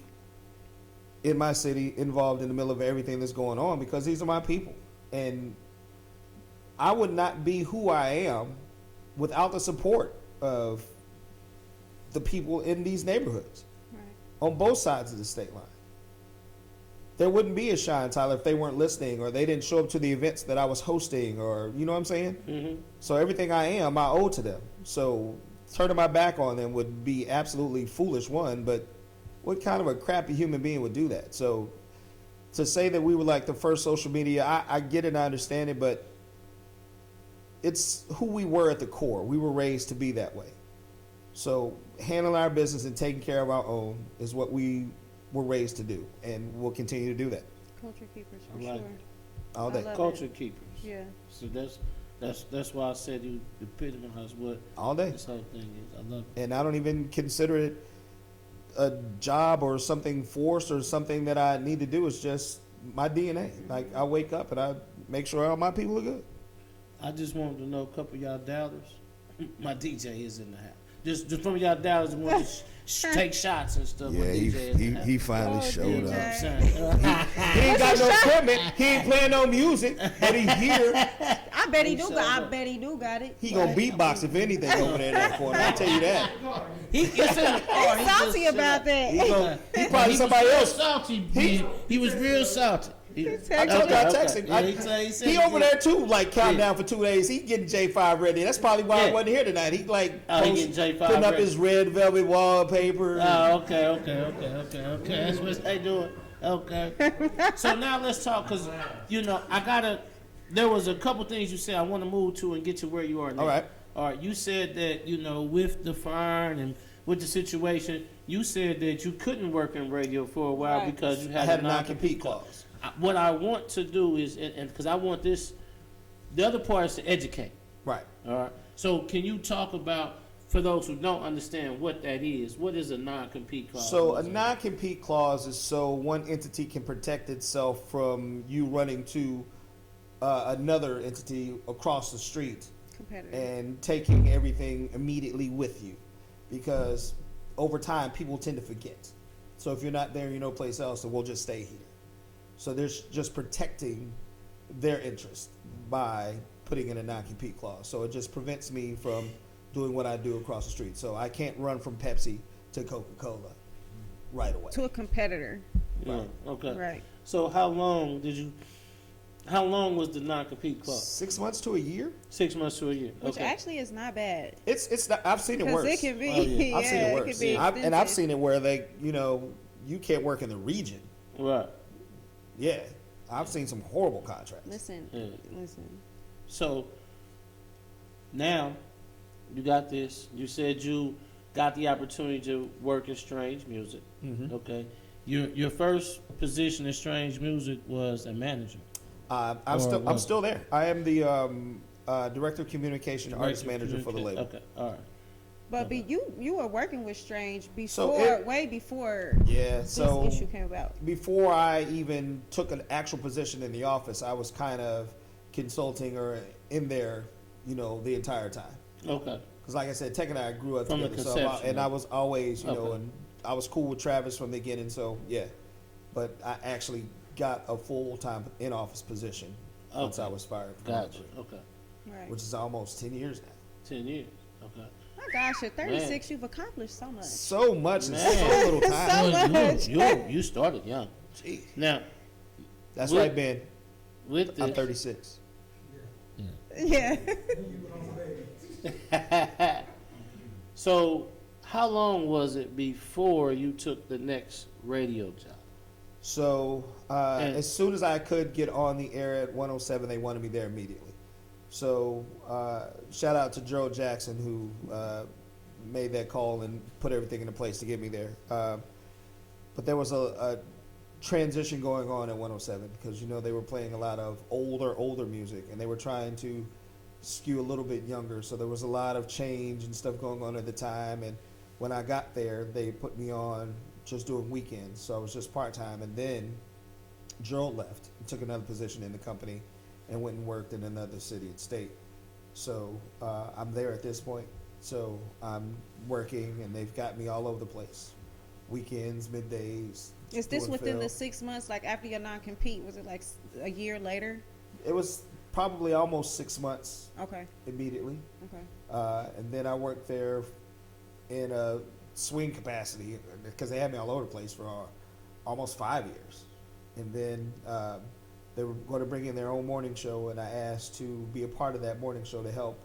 in my city, involved in the middle of everything that's going on because these are my people. And I would not be who I am without the support of the people in these neighborhoods Right. on both sides of the state line. there wouldn't be a Sean Tyler if they weren't listening or they didn't show up to the events that I was hosting, or you know what I'm saying. Mm-hmm. So everything I am, I owe to them. So turning my back on them would be absolutely foolish. One, but what kind of a crappy human being would do that? So to say that we were like the first social media, I get it, and I understand it, but it's who we were at the core. We were raised to be that way. So handling our business and taking care of our own is what we were raised to do, and we'll continue to do that Culture keepers for I like sure. all I day, love Culture it. keepers. Yeah. So that's why I said you epitomize what all day. this whole thing is. I love it. And I don't even consider it a job or something forced or something that I need to do. It's just my DNA. Like I wake up and I make sure all my people are good. I just wanted to know a couple of y'all doubters. My DJ is in the house. Just from y'all doubters who want to take shots and stuff. Yeah, my DJ is in the house. he finally Oh, showed DJ. up. I'm saying, He ain't got no equipment. He ain't playing no music, but he's here. I bet he do. So, I bet he do got it. He gonna beatbox if anything over there in that corner. I'll tell you that. He gets in the car. He's salty about that. He probably somebody real else. salty. He was real salty. I told you I texted him. Yeah, He over there too, like counting down for 2 days. He getting J5 ready. That's probably why I Yeah. wasn't here tonight. He like Oh, he getting J5 putting up ready. his red velvet wallpaper. Oh, okay. That's what they doing. Okay. So now let's talk, because, there was a couple things you said I want to move to and get to where you are now. All right. All right. You said that, with the fire and with the situation, you said that you couldn't work in radio for a while Right. because you I had, had a a non-compete clause. What I want to do is, and because I want this, the other part is to educate. Right. All right. So can you talk about, for those who don't understand what that is, what is a non-compete clause? So What a is it? non-compete clause is so one entity can protect itself from you running to another entity across the street Competitor. and taking everything immediately with you, because over time people tend to forget. So if you're not there, no place else, then we'll just stay here. So there's just protecting their interest by putting in a non-compete clause. So it just prevents me from doing what I do across the street. So I can't run from Pepsi to Coca-Cola right away. To a competitor. Yeah, okay. Right. So how long was the non-compete clause? 6 months to a year. 6 months to a year. Which Okay. actually is not bad. It's not, I've seen it Because worse. it can be. Oh, yeah. I've seen it It worse. can be And I've expensive. seen it where they, you can't work in the region. Right. Yeah, I've seen some horrible contracts. Listen. Yeah. Listen. So now you got this. You said you got the opportunity to work in Strange Music. Mhm. Okay. Your first position in Strange Music was a manager. I'm Or still what? I'm still there. I am the director of communication, artist manager for the label. Okay. All right. But you were working with Strange So before, way before Yeah, this so issue came about. before I even took an actual position in the office, I was kind of consulting or in there, the entire time. Okay. Because like I said, Tech and I grew up From the together, conception, and I was always, Okay. and I was cool with Travis from the beginning. So yeah, but I actually got a full-time in-office position once Okay. I was fired from Gotcha. Harvard, Okay. Right. which is almost 10 years now. 10 years. Okay. My gosh, at 36, you've accomplished so much. So much in Man. so little time. So much. You started young. Jeez. Now, That's With- right, Ben. with this, I'm 36. Yeah. So, how long was it before you took the next radio job? So And- as soon as I could get on the air at 107, they wanted me there immediately. So shout out to Joe Jackson who made that call and put everything into place to get me there. But there was a transition going on at 107 because they were playing a lot of older music and they were trying to skew a little bit younger. So there was a lot of change and stuff going on at the time. And when I got there, they put me on just doing weekends. So I was just part-time. And then Gerald left and took another position in the company and went and worked in another city and state. So I'm there at this point. So I'm working and they've got me all over the place. Weekends, middays. Is this doing within film. the 6 months, like after your non-compete? Was it like a year later? It was probably almost 6 months Okay. immediately. Okay. And then I worked there in a swing capacity because they had me all over the place for almost 5 years. and then they were going to bring in their own morning show, and I asked to be a part of that morning show to help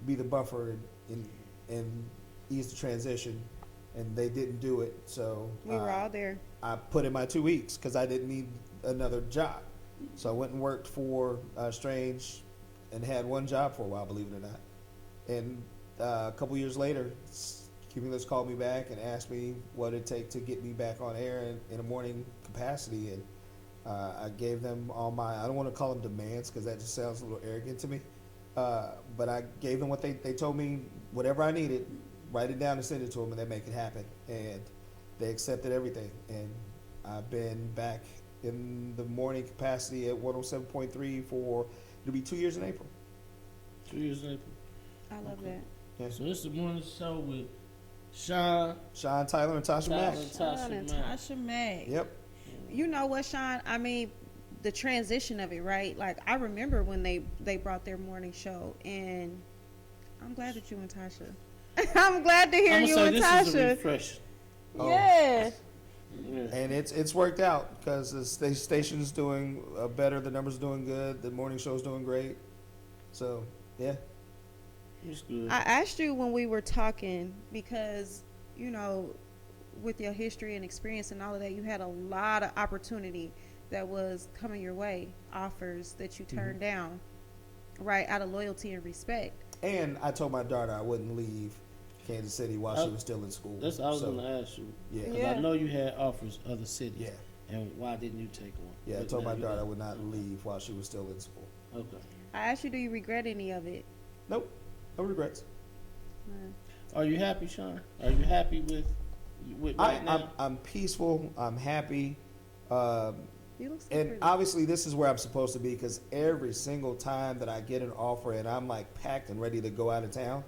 be the buffer and ease the transition, and they didn't do it. So We were all there. I put in my 2 weeks because I didn't need another job. So I went and worked for Strange and had one job for a while, believe it or not. And a couple years later, Cumulus called me back and asked me what it'd take to get me back on air in a morning capacity. And I gave them all my, I don't want to call them demands because that just sounds a little arrogant to me. But I gave them what they told me, whatever I needed, write it down and send it to them, and they make it happen. And they accepted everything. And I've been back in the morning capacity at 107.3 for, it'll be 2 years in April. 2 years in April. I love that. Yeah. So this is the morning show with Sean, Sean, Tyler, and Tasha Mack. Tasha and Mack. Tasha Mack. Yep. You know what, Sean? I mean, the transition of it, right? Like, I remember when they brought their morning show, and I'm glad that you and Tasha. I'm glad to hear I'm you gonna and say this is a Tasha. refresh. Oh. Yeah. Yeah. And it's worked out because the station's doing better, the numbers doing good, the morning show's doing great. So, yeah. It's good. I asked you when we were talking because, you know, with your history and experience and all of that, you had a lot of opportunity that was coming your way, offers that you turned down, right, out of loyalty and respect. And I told my daughter I wouldn't leave Kansas City while she was still in school. That's what I was So, going to ask you. Yeah. 'Cause Yeah. I know you had offers other cities. Yeah. And why didn't you take one? Yeah, I But told now my you daughter I got- would not leave while she was still in school. Okay. I asked you, do you regret any of it? Nope. No regrets. Are you happy, Sean? Are you happy with right now? I'm peaceful. I'm happy. You look so And pretty. obviously, this is where I'm supposed to be because every single time that I get an offer and I'm like packed and ready to go out of town,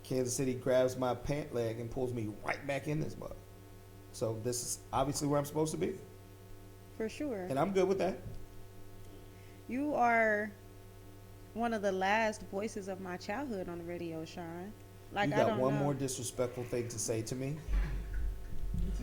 Kansas City grabs my pant leg and pulls me right back in this mug. So this is obviously where I'm supposed to be, For sure. and I'm good with that. You are one of the last voices of my childhood on the radio, Sean. Like, You I got don't one know. more disrespectful thing to say to me?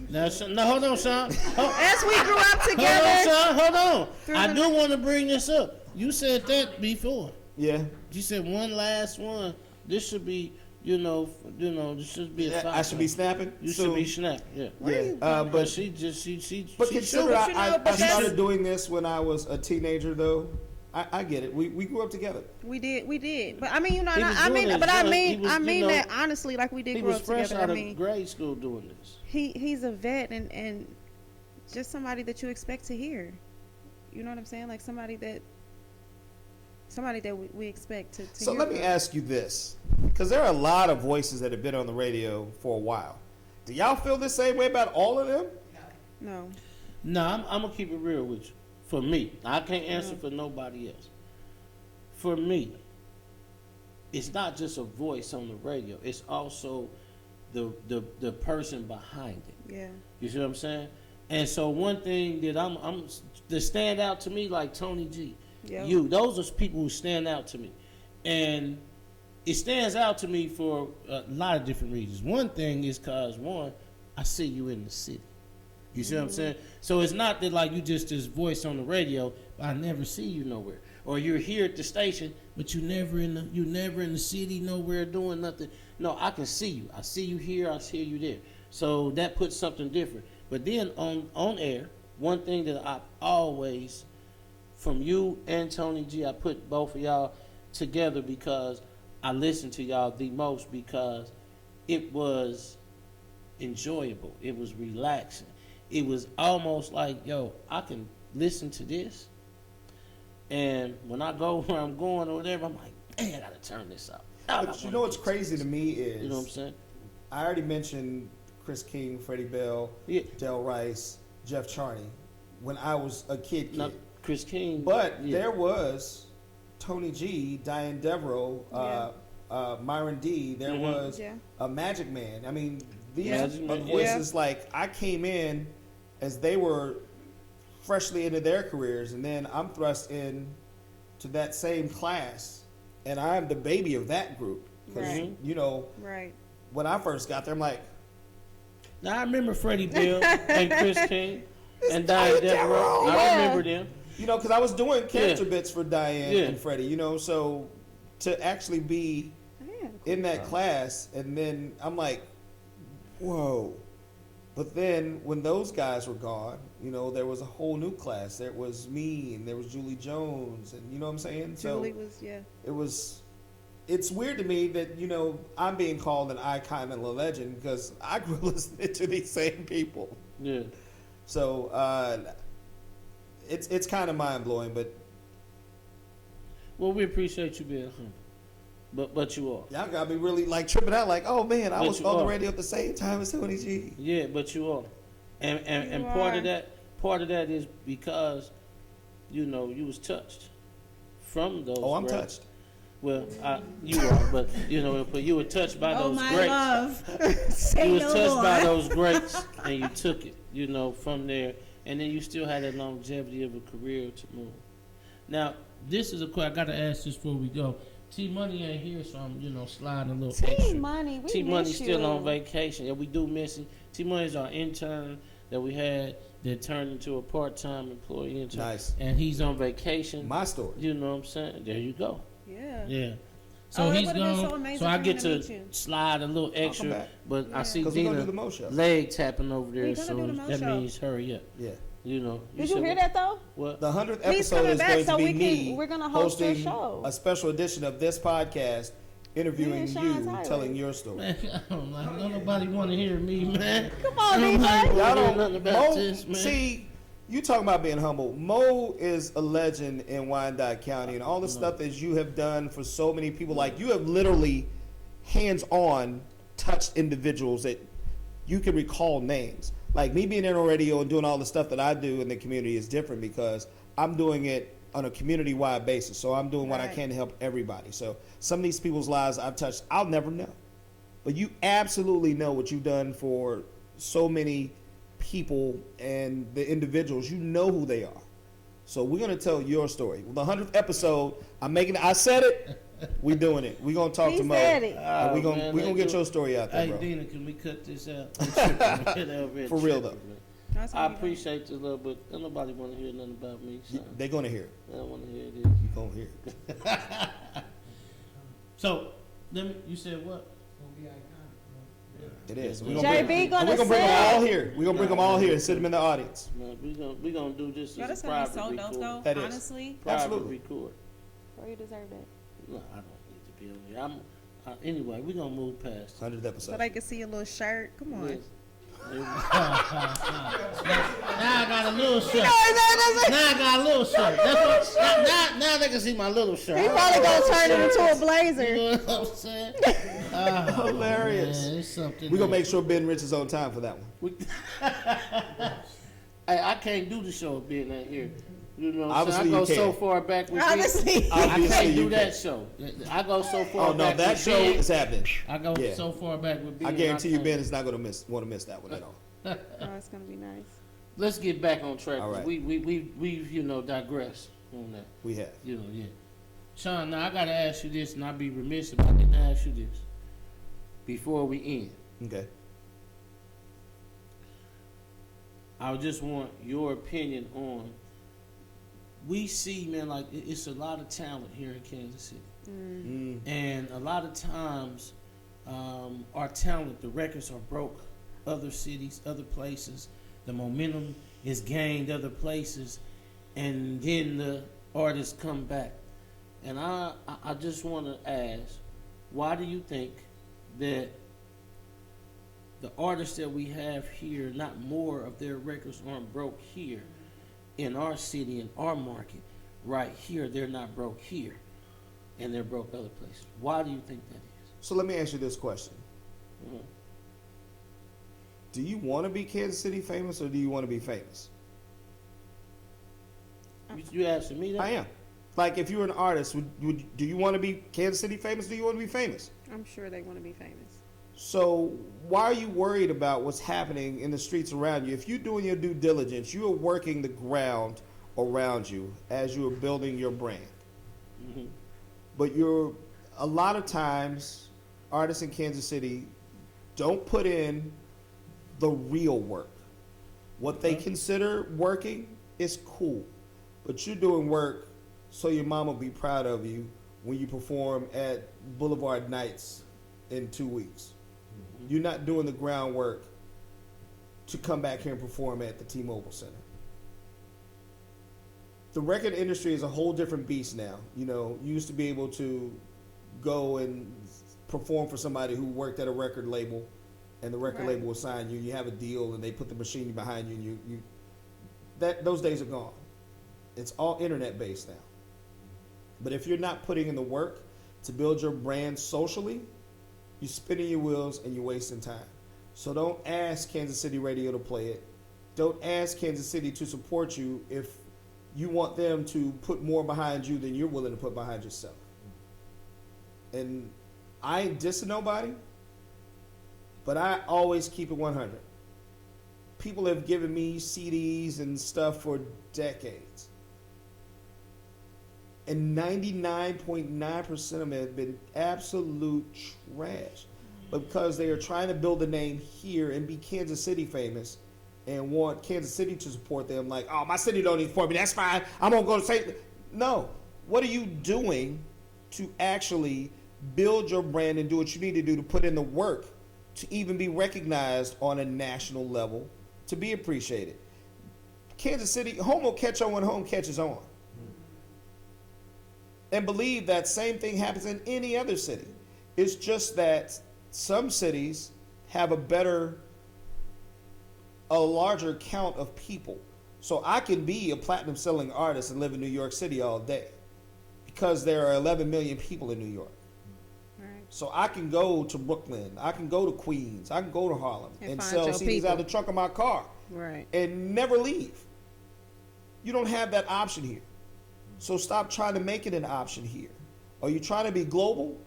Now, no, hold on, Sean. As we grew up Hold on, together. Sean. Hold on. Through I the- do want to bring this up. You said that before. Yeah. You said one last one. This should be, this should be a I should be snapping. You soon. should be snapped. Yeah. Yeah. But But she but she consider should- But you know, I but started that's- doing this when I was a teenager, though. I get it. We grew up together. We did. But I mean, you know, He was I doing mean, this, but I John. mean, He was, I mean you know, that honestly, like we did He grow was up fresh together. out I of mean, grade school doing this. he's a vet and just somebody that you expect to hear. You know what I'm saying? Like somebody that we expect to So hear let me from. ask you this, because there are a lot of voices that have been on the radio for a while. Do y'all feel the same way about all of them? No. No, I'm gonna keep it real with you. For me, I can't answer for nobody else. For me, it's not just a voice on the radio. It's also the person behind it. Yeah. You see what I'm saying? And so one thing that I'm that stand out to me, like Tony G, Yeah. those are people who stand out to me, and it stands out to me for a lot of different reasons. One thing is because I see you in the city. You see what I'm saying? So it's not that like you just this voice on the radio, but I never see you nowhere, or you're here at the station, but you never in the city nowhere doing nothing. No, I can see you. I see you here. I see you there. So that puts something different. But then on air, one thing that I've always, from you and Tony G, I put both of y'all together because I listen to y'all the most because it was enjoyable. It was relaxing. It was almost like, yo, I can listen to this. And when I go where I'm going or whatever, I'm like, dang, I gotta turn this up. But you know what's crazy to me is, You know what I'm saying? I already mentioned Chris King, Freddie Bell, Yeah. Del Rice, Jeff Charney, when I was a kid. Not Chris King. But yeah. there was Tony G, Diane Devereaux, Myron D. There Mhm. was Yeah. a Magic Man. I mean, these Magic are Man, voices like I came in as they were freshly into their careers, and then I'm thrust in to that same class, and I'm the baby of that group. Because Right. you know, Right. when I first got there, I'm like, Now I remember Freddie Bell and Chris King. And Diane Devereaux. I Yeah. remember them. You know, because I was doing character Yeah. bits for Diane Yeah. and Freddie, you know, so to actually be in that class, and then I'm like, whoa. But then when those guys were gone, you know, there was a whole new class. There was me, and there was Julie Jones, and you know what I'm saying? Julie was, yeah. It's weird to me that, you know, I'm being called an icon and a legend because I grew up listening to these same people. Yeah. So it's kind of mind blowing, but Well, we appreciate you being humble. But you are. y'all got me really like tripping out. Like, oh man, I But was you on the are. radio at the same time as Tony G. Yeah, but you are. And You part are. of that is because, you know, you was touched from those. Oh, I'm greats. touched. Well, you are, but you know, but you were touched by Oh those my greats. love. Say You was no touched more. by those greats, and you took it, you know, from there, and then you still had that longevity of a career to move. Now, this is a question I got to ask this before we go. T Money ain't here, so I'm, you know, sliding a little T extra. Money, we T miss Money's still you. on vacation, and we do miss him. T Money's our intern that we had that turned into a part-time employee intern. Nice. And he's on vacation. My story. You know what I'm saying? There you go. Yeah. Yeah. So Oh, it he's would've been so gone. amazing So I for get him to to meet you. slide a little come extra, back. but I Yeah. see 'Cause we're gonna Dina do the Mo show. leg tapping over there, We gonna so do the Mo that show. means hurry up. Yeah. You know. Did you said hear what? that though? What? The 100th He's episode coming is back, going so to be we can- me we're gonna host a hosting show. a special edition of this podcast, interviewing Yeah, Sean you, Tyler. telling your story. Man, don't nobody want to hear me, man. Come on, Nobody Levi. wanna Y'all hear don't nothing about Mo, this, man. see, you talking about being humble. Mo is a legend in Wyandotte County, and all the stuff that you have done for so many people. Like, you have literally hands-on touched individuals that you can recall names. Like, me being in on radio and doing all the stuff that I do in the community is different because I'm doing it on a community-wide basis. So I'm doing what I Right. can to help everybody. So some of these people's lives I've touched, I'll never know. But you absolutely know what you've done for so many people and the individuals. You know who they are. So we're gonna tell your story. The 100th episode, I said it. We doing it. We gonna talk He to Mo. said it. And we Oh, gonna man, we gonna they get do- your story out there, Hey, bro. Dina, can we cut this out? For real, though. That's I what we appreciate this little, but don't nobody want to hear nothing about me. So They gonna hear it. I don't want to hear this. You gonna hear it. So, you said what? It is. JB And gonna we're gonna bring them say all it. here. We're gonna bring them all here and sit them in the audience. Man, we gonna do this Yo, as that's a gonna be private so dope, record. though. That is. Honestly, Private Absolutely. record. bro, you deserve that. No, I don't need to be on here. Anyway, we're gonna move past it. 100th So episode. they can see your little shirt. Come on. Yes. Now I got a little shirt. Now I got a little shirt. That's what, now they can see my little shirt. He probably gonna turn it into a You blazer. know what I'm saying? Oh, Hilarious. man, it's something. We're gonna that- make sure Ben Rich is on time for that one. Hey, I can't do the show being out here. You know, what I'm saying? Obviously I go you so can. far back with Honestly. I Obviously can't you do can. that show. I go so far Oh no, back that with show Ben. is happening. I go Yeah. so far back with Ben. I guarantee you, can't. Ben is not gonna want to miss that one at all. Oh, it's gonna be nice. Let's get back on track. All right. We've you know digressed on that. We have. You know, yeah. Sean, now I gotta ask you this, and I'd be remiss if I didn't ask you this before we end. Okay. I just want your opinion on. We see, man, like it's a lot of talent here in Kansas City, and a lot of times, our talent, the records are broke, other cities, other places. The momentum is gained other places, and then the artists come back. And I just want to ask, why do you think that the artists that we have here, not more of their records aren't broke here in our city, in our market, right here, they're not broke here, and they're broke other places? Why do you think that is? So let me ask you this question: Mhm. Do you want to be Kansas City famous, or do you want to be famous? You asking me that? I am. Like, if you were an artist, do you want to be Kansas City famous? Or do you want to be famous? I'm sure they want to be famous. So why are you worried about what's happening in the streets around you? If you're doing your due diligence, you are working the ground around you as you are building your brand. Mhm. But a lot of times, artists in Kansas City don't put in the real work. What they consider working is cool, but you're doing work so your mom will be proud of you when you perform at Boulevard Nights in 2 weeks. You're not doing the groundwork to come back here and perform at the T-Mobile Center. The record industry is a whole different beast now. You know, you used to be able to go and perform for somebody who worked at a record label, and the record label will sign you. You have a deal, and they put the machine behind you, and you those days are gone. It's all internet based now. But if you're not putting in the work to build your brand socially, you're spinning your wheels and you're wasting time. So don't ask Kansas City Radio to play it. Don't ask Kansas City to support you if you want them to put more behind you than you're willing to put behind yourself. And I ain't dissing nobody, but I always keep it 100. People have given me CDs and stuff for decades. And 99.9% of them have been absolute trash. But because they are trying to build a name here and be Kansas City famous and want Kansas City to support them, like, oh, my city don't need to support me, that's fine, I'm going to go to St. No. What are you doing to actually build your brand and do what you need to do to put in the work to even be recognized on a national level, to be appreciated? Kansas City, home will catch on when home catches on. And believe that same thing happens in any other city. It's just that some cities have a larger count of people. So I can be a platinum selling artist and live in New York City all day because there are 11 million people in New York. Right. So I can go to Brooklyn, I can go to Queens, I can go to Harlem and find sell your CDs people. out of the trunk of my car Right. and never leave. You don't have that option here. So stop trying to make it an option here. Are you trying to be global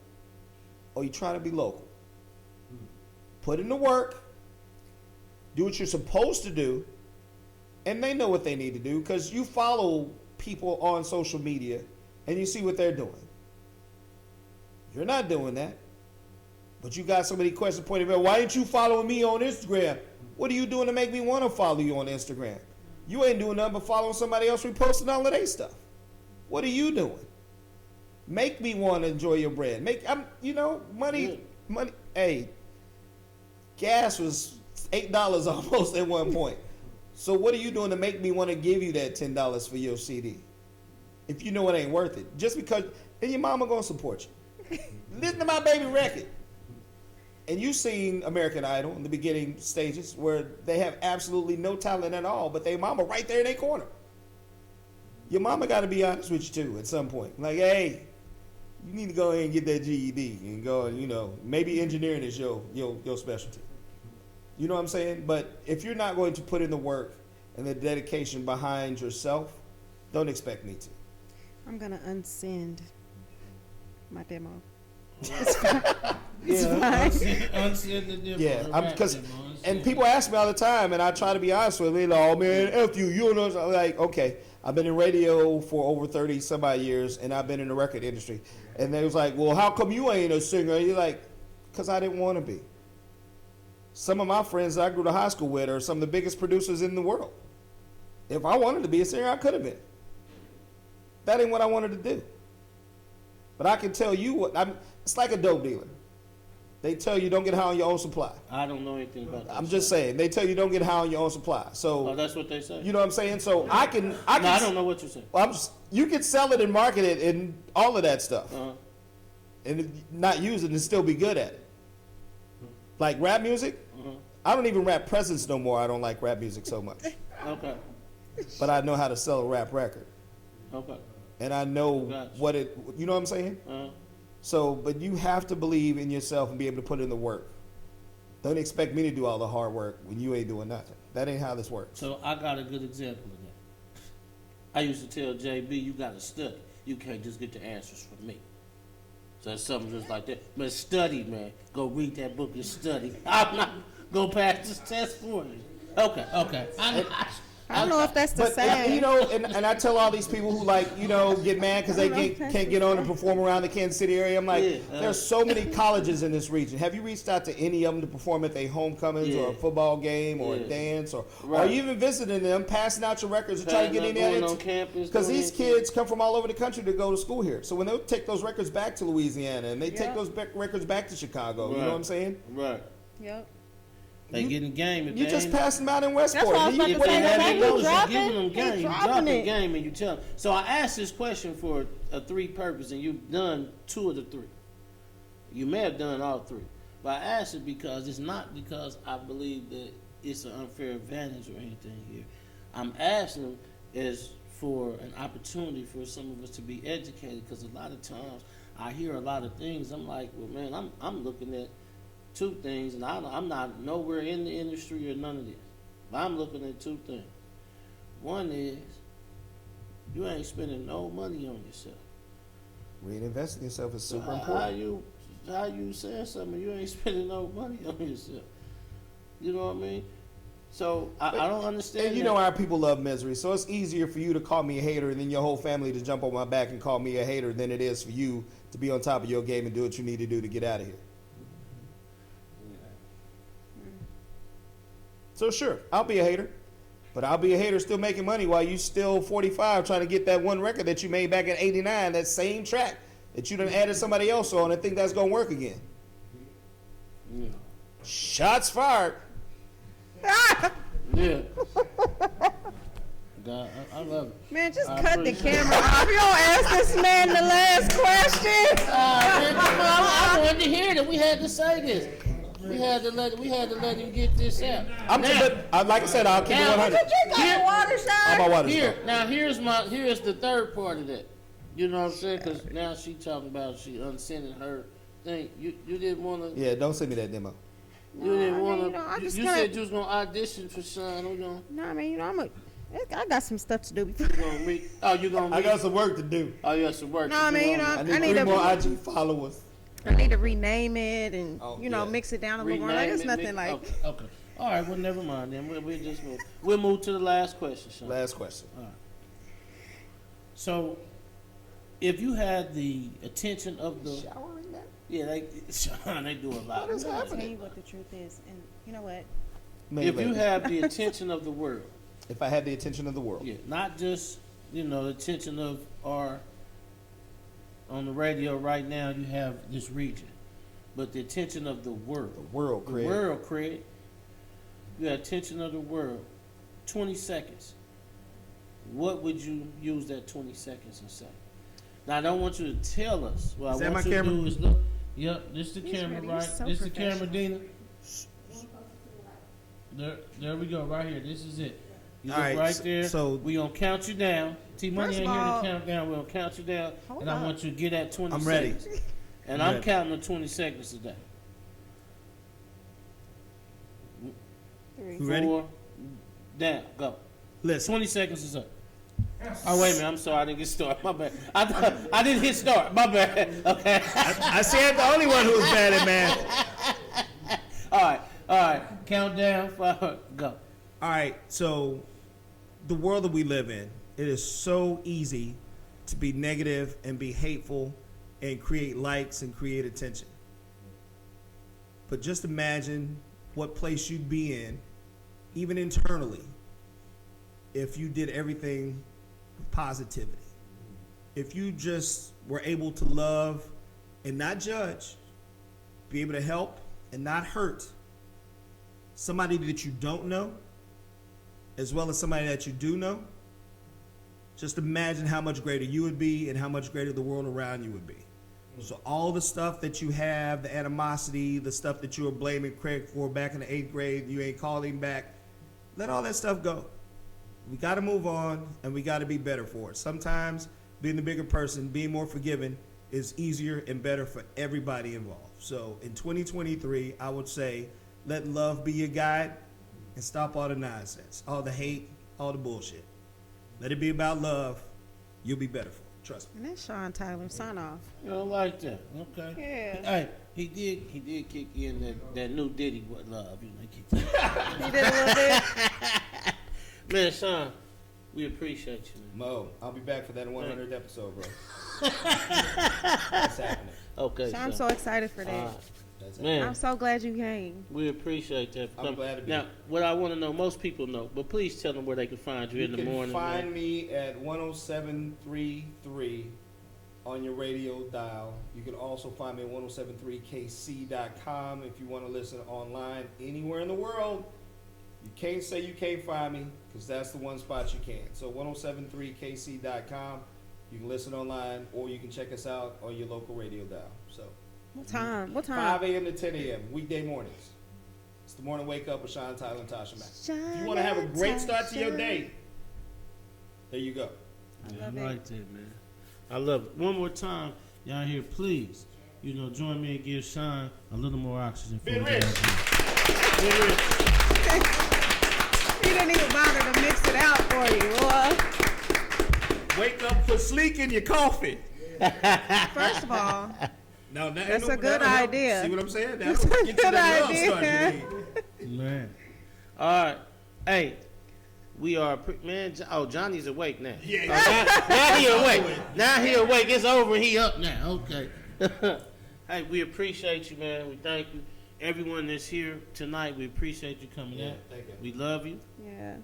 or are you trying to be local? Put in the work, do what you're supposed to do, and they know what they need to do because you follow people on social media and you see what they're doing. You're not doing that, but you got so many questions pointed out. Why didn't you follow me on Instagram? What are you doing to make me want to follow you on Instagram? You ain't doing nothing but following somebody else reposting all of their stuff. What are you doing? Make me want to enjoy your brand. Money. Hey, gas was $8 almost at one point. So what are you doing to make me want to give you that $10 for your CD? If you know it ain't worth it. Just because, and your mama gonna support you. Listen to my baby record. And you seen American Idol in the beginning stages where they have absolutely no talent at all, but they mama right there in their corner. Your mama got to be honest with you too at some point. Like, hey, you need to go ahead and get that GED and go, maybe engineering is your specialty. You know what I'm saying? But if you're not going to put in the work and the dedication behind yourself, don't expect me to. I'm going to unsend my demo. Unsend the demo. Yeah, because people ask me all the time, and I try to be honest with them. Oh man, F you, you know. I'm like, okay, I've been in radio for over 30 some odd years, and I've been in the record industry. And they was like, well, how come you ain't a singer? And you're like, because I didn't want to be. Some of my friends I grew to high school with are some of the biggest producers in the world. If I wanted to be a singer, I could have been. That ain't what I wanted to do. But I can tell you it's like a dope dealer. They tell you don't get high on your own supply. I don't know anything about that. I'm just saying. They tell you don't get high on your own supply. So that's what they say. You know what I'm saying? So I can. I don't know what you're saying. Well, you can sell it and market it and all of that stuff, and not use it and still be good at it. Like rap music, I don't even rap presents no more. I don't like rap music so much. Okay. But I know how to sell a rap record. Okay. And I know what it. You know what I'm saying? So, but you have to believe in yourself and be able to put in the work. Don't expect me to do all the hard work when you ain't doing nothing. That ain't how this works. So I got a good example of that. I used to tell JB, you got to study. You can't just get the answers from me. So it's something just like that. But study, man. Go read that book and study. I'm not going to pass this test for you. Okay. I don't know if that's the But same. you know, and I tell all these people who get mad because they can't get on and perform around the Kansas City area. I'm like, there's so many colleges in this region. Have you reached out to any of them to perform at their homecomings or a football game or a dance or are you even visiting them, passing out your records and trying to get in there? On campus, because these kids come from all over the country to go to school here. So when they take those records back to Louisiana and they take those records back to Chicago, you know what I'm saying? Right. Yep. They getting game. If You they just ain't- passed them out in Westport. That's what I was about to If they say. haven't He those, you dropping, giving them he game. You dropping dropping it. game and you tell them. So I asked this question for a 3 purpose, and you've done 2 of the 3. You may have done all 3, but I asked it because it's not because I believe that it's an unfair advantage or anything here. I'm asking as for an opportunity for some of us to be educated, because a lot of times I hear a lot of things. I'm like, well, man, I'm looking at 2 things, and I'm not nowhere in the industry or none of this. But I'm looking at 2 things. One is you ain't spending no money on yourself. Reinvesting yourself is super How important. you saying something? You ain't spending no money on yourself. You know what I mean? So I don't understand. And you know our people love misery, so it's easier for you to call me a hater and then your whole family to jump on my back and call me a hater than it is for you to be on top of your game and do what you need to do to get out of here. So sure, I'll be a hater, but I'll be a hater still making money while you still 45 trying to get that one record that you made back in '89, that same track that you done added somebody else on and think that's gonna work again. Yeah. Shots fired. Yeah. God, I love it. Man, just I cut the appreciate camera off. You don't ask this man the last question. I wanted to hear that we had to say this. We had to let him get this out. Like I said, I'll keep it 100. You got the water shot. How about water Here, stuff? now here's the third part of that. You know what I'm saying? Because now she talking about she unsending her thing. You didn't want to. Yeah, don't send me that demo. You didn't want to. I You just said kinda- you was gonna audition for Sean. Who gonna? No, I mean, I got some stuff to do before. You gonna meet? Oh, you gonna meet? I got some work to do. Oh, you got some work. No, to I do mean, on I it. need I need 3 to- more IG followers. I need to rename it and yeah. mix it down a little more. Like, Rename it's it, nothing like. Okay. All right. Well, never mind. Then we'll just move. We'll move to the last question, Sean. Last question. All right. So, if you had the attention of the Showering that? Sean, they do a lot. What is I'll tell happening? you what the truth is, and you know what? If you have the attention of the world, If I had the attention of the world. yeah, not just the attention of our on the radio right now. You have this region, but the attention of the world. The world, The Craig. world, Craig. You have attention of the world. 20 seconds. What would you use that 20 seconds to say? Now I don't want you to tell us. What Is I that want my you to camera? do is look. Yep, this is the He's camera, ready. right? He's so This is the camera, professional. Dina. There we go, right here. This is it. You All look right, right there. so- we gonna count you down. T-Money First ain't of here to all- count down. We're gonna count you down, Hold and I up. want you to get at 20 I'm ready. seconds. And I'm I'm ready. counting the 20 seconds today. 3. You ready? 4, down, go. Listen. 20 seconds is up. Oh, wait a minute. I'm sorry. I didn't get started. My bad. I didn't hit start. My bad. Okay. I said the only one who was bad at math. All right. Countdown. 5, go. All right, so the world that we live in, it is so easy to be negative and be hateful and create likes and create attention. But just imagine what place you'd be in, even internally, if you did everything with positivity. If you just were able to love and not judge, be able to help and not hurt somebody that you don't know, as well as somebody that you do know, just imagine how much greater you would be and how much greater the world around you would be. So all the stuff that you have, the animosity, the stuff that you were blaming Craig for back in the 8th grade, you ain't called him back, let all that stuff go. We got to move on, and we got to be better for it. Sometimes being the bigger person, being more forgiving is easier and better for everybody involved. So in 2023, I would say let love be your guide and stop all the nonsense, all the hate, all the bullshit. Let it be about love. You'll be better for it. Trust me. And that's Sean Tyler. Sign off. You don't like that. Okay. Yeah. Hey, he did kick in that new Diddy what love. He kicked in. He did a little bit. Man, Sean, we appreciate you, man. Mo, I'll be back for that 100th episode, bro. That's happening. Okay, So I'm Sean. so excited for that. That's Man, I'm so glad you came. we appreciate that. For I'm coming. glad to be Now, here. what I want to know, most people know, but please tell them where they can find you, in the morning. You can find man. me at 107.33 on your radio dial. You can also find me at 1073kc.com if you want to listen online anywhere in the world. You can't say you can't find me because that's the one spot you can. So 1073kc.com. You can listen online or you can check us out on your local radio dial. So What time? 5 a.m. to 10 a.m. weekday mornings. It's the morning wake up with Sean, Tyler, and Tasha Mack. If you want to have a great start to your day, there you go. I like that, man. I love it. One more time, y'all here, please. Join me and give Sean a little more oxygen. Been rich. Been rich. He didn't even bother to mix it out for you, boy. Wake up, put sleek in your coffee. First of all, No, that's a good idea. See what I'm saying? That's a That'll get you good that love idea. start you need. Man. All right. Hey, we are, man. Oh, Johnny's awake now. Yeah. Now he awake. Now he awake. It's over. He up now. Okay. Hey, we appreciate you, man. We thank you. Everyone that's here tonight, we appreciate you coming Yeah, out. thank you. We love you. yeah.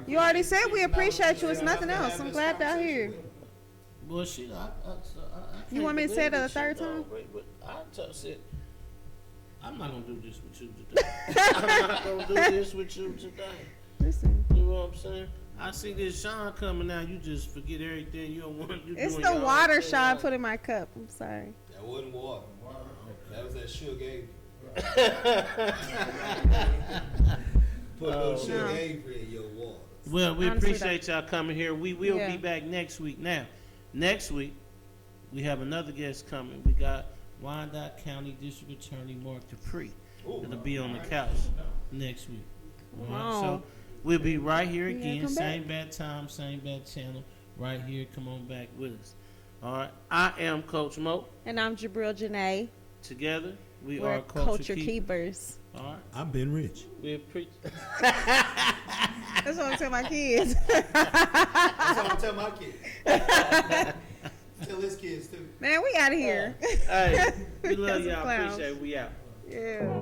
You already said we appreciate you. It's nothing else. I'm glad y'all here. Well, shit, I You want me to say it a third time? Said, I'm not going to do this with you today. I'm not going to do this with you today. Listen, You know what I'm saying? I see this Sean coming out. You just forget everything. You don't want. You it's doing the your water own thing. Sean put in my cup. I'm sorry. That wasn't water. That was that sugar. Put no sugar in your water. Well, we Honestly, appreciate y'all coming here. We will Yeah. be back next week. Now, next week, we have another guest coming. We got Wyandotte County District Attorney Mark Dupree. It'll be on the couch next week. All right, Wow. so we'll be right here Yeah, again. come Same bad time, same bad channel. Right here. Come on back with us. All right. I am Coach Mo. And I'm Jabrelle Jenee. Together, we We're are culture keepers. All right. I've been rich. We appreciate. That's what I tell my kids. That's what I tell my kids. Tell his kids too. Man, we out of here. Hey, we love Because of y'all. clowns. Appreciate it. We out. Yeah.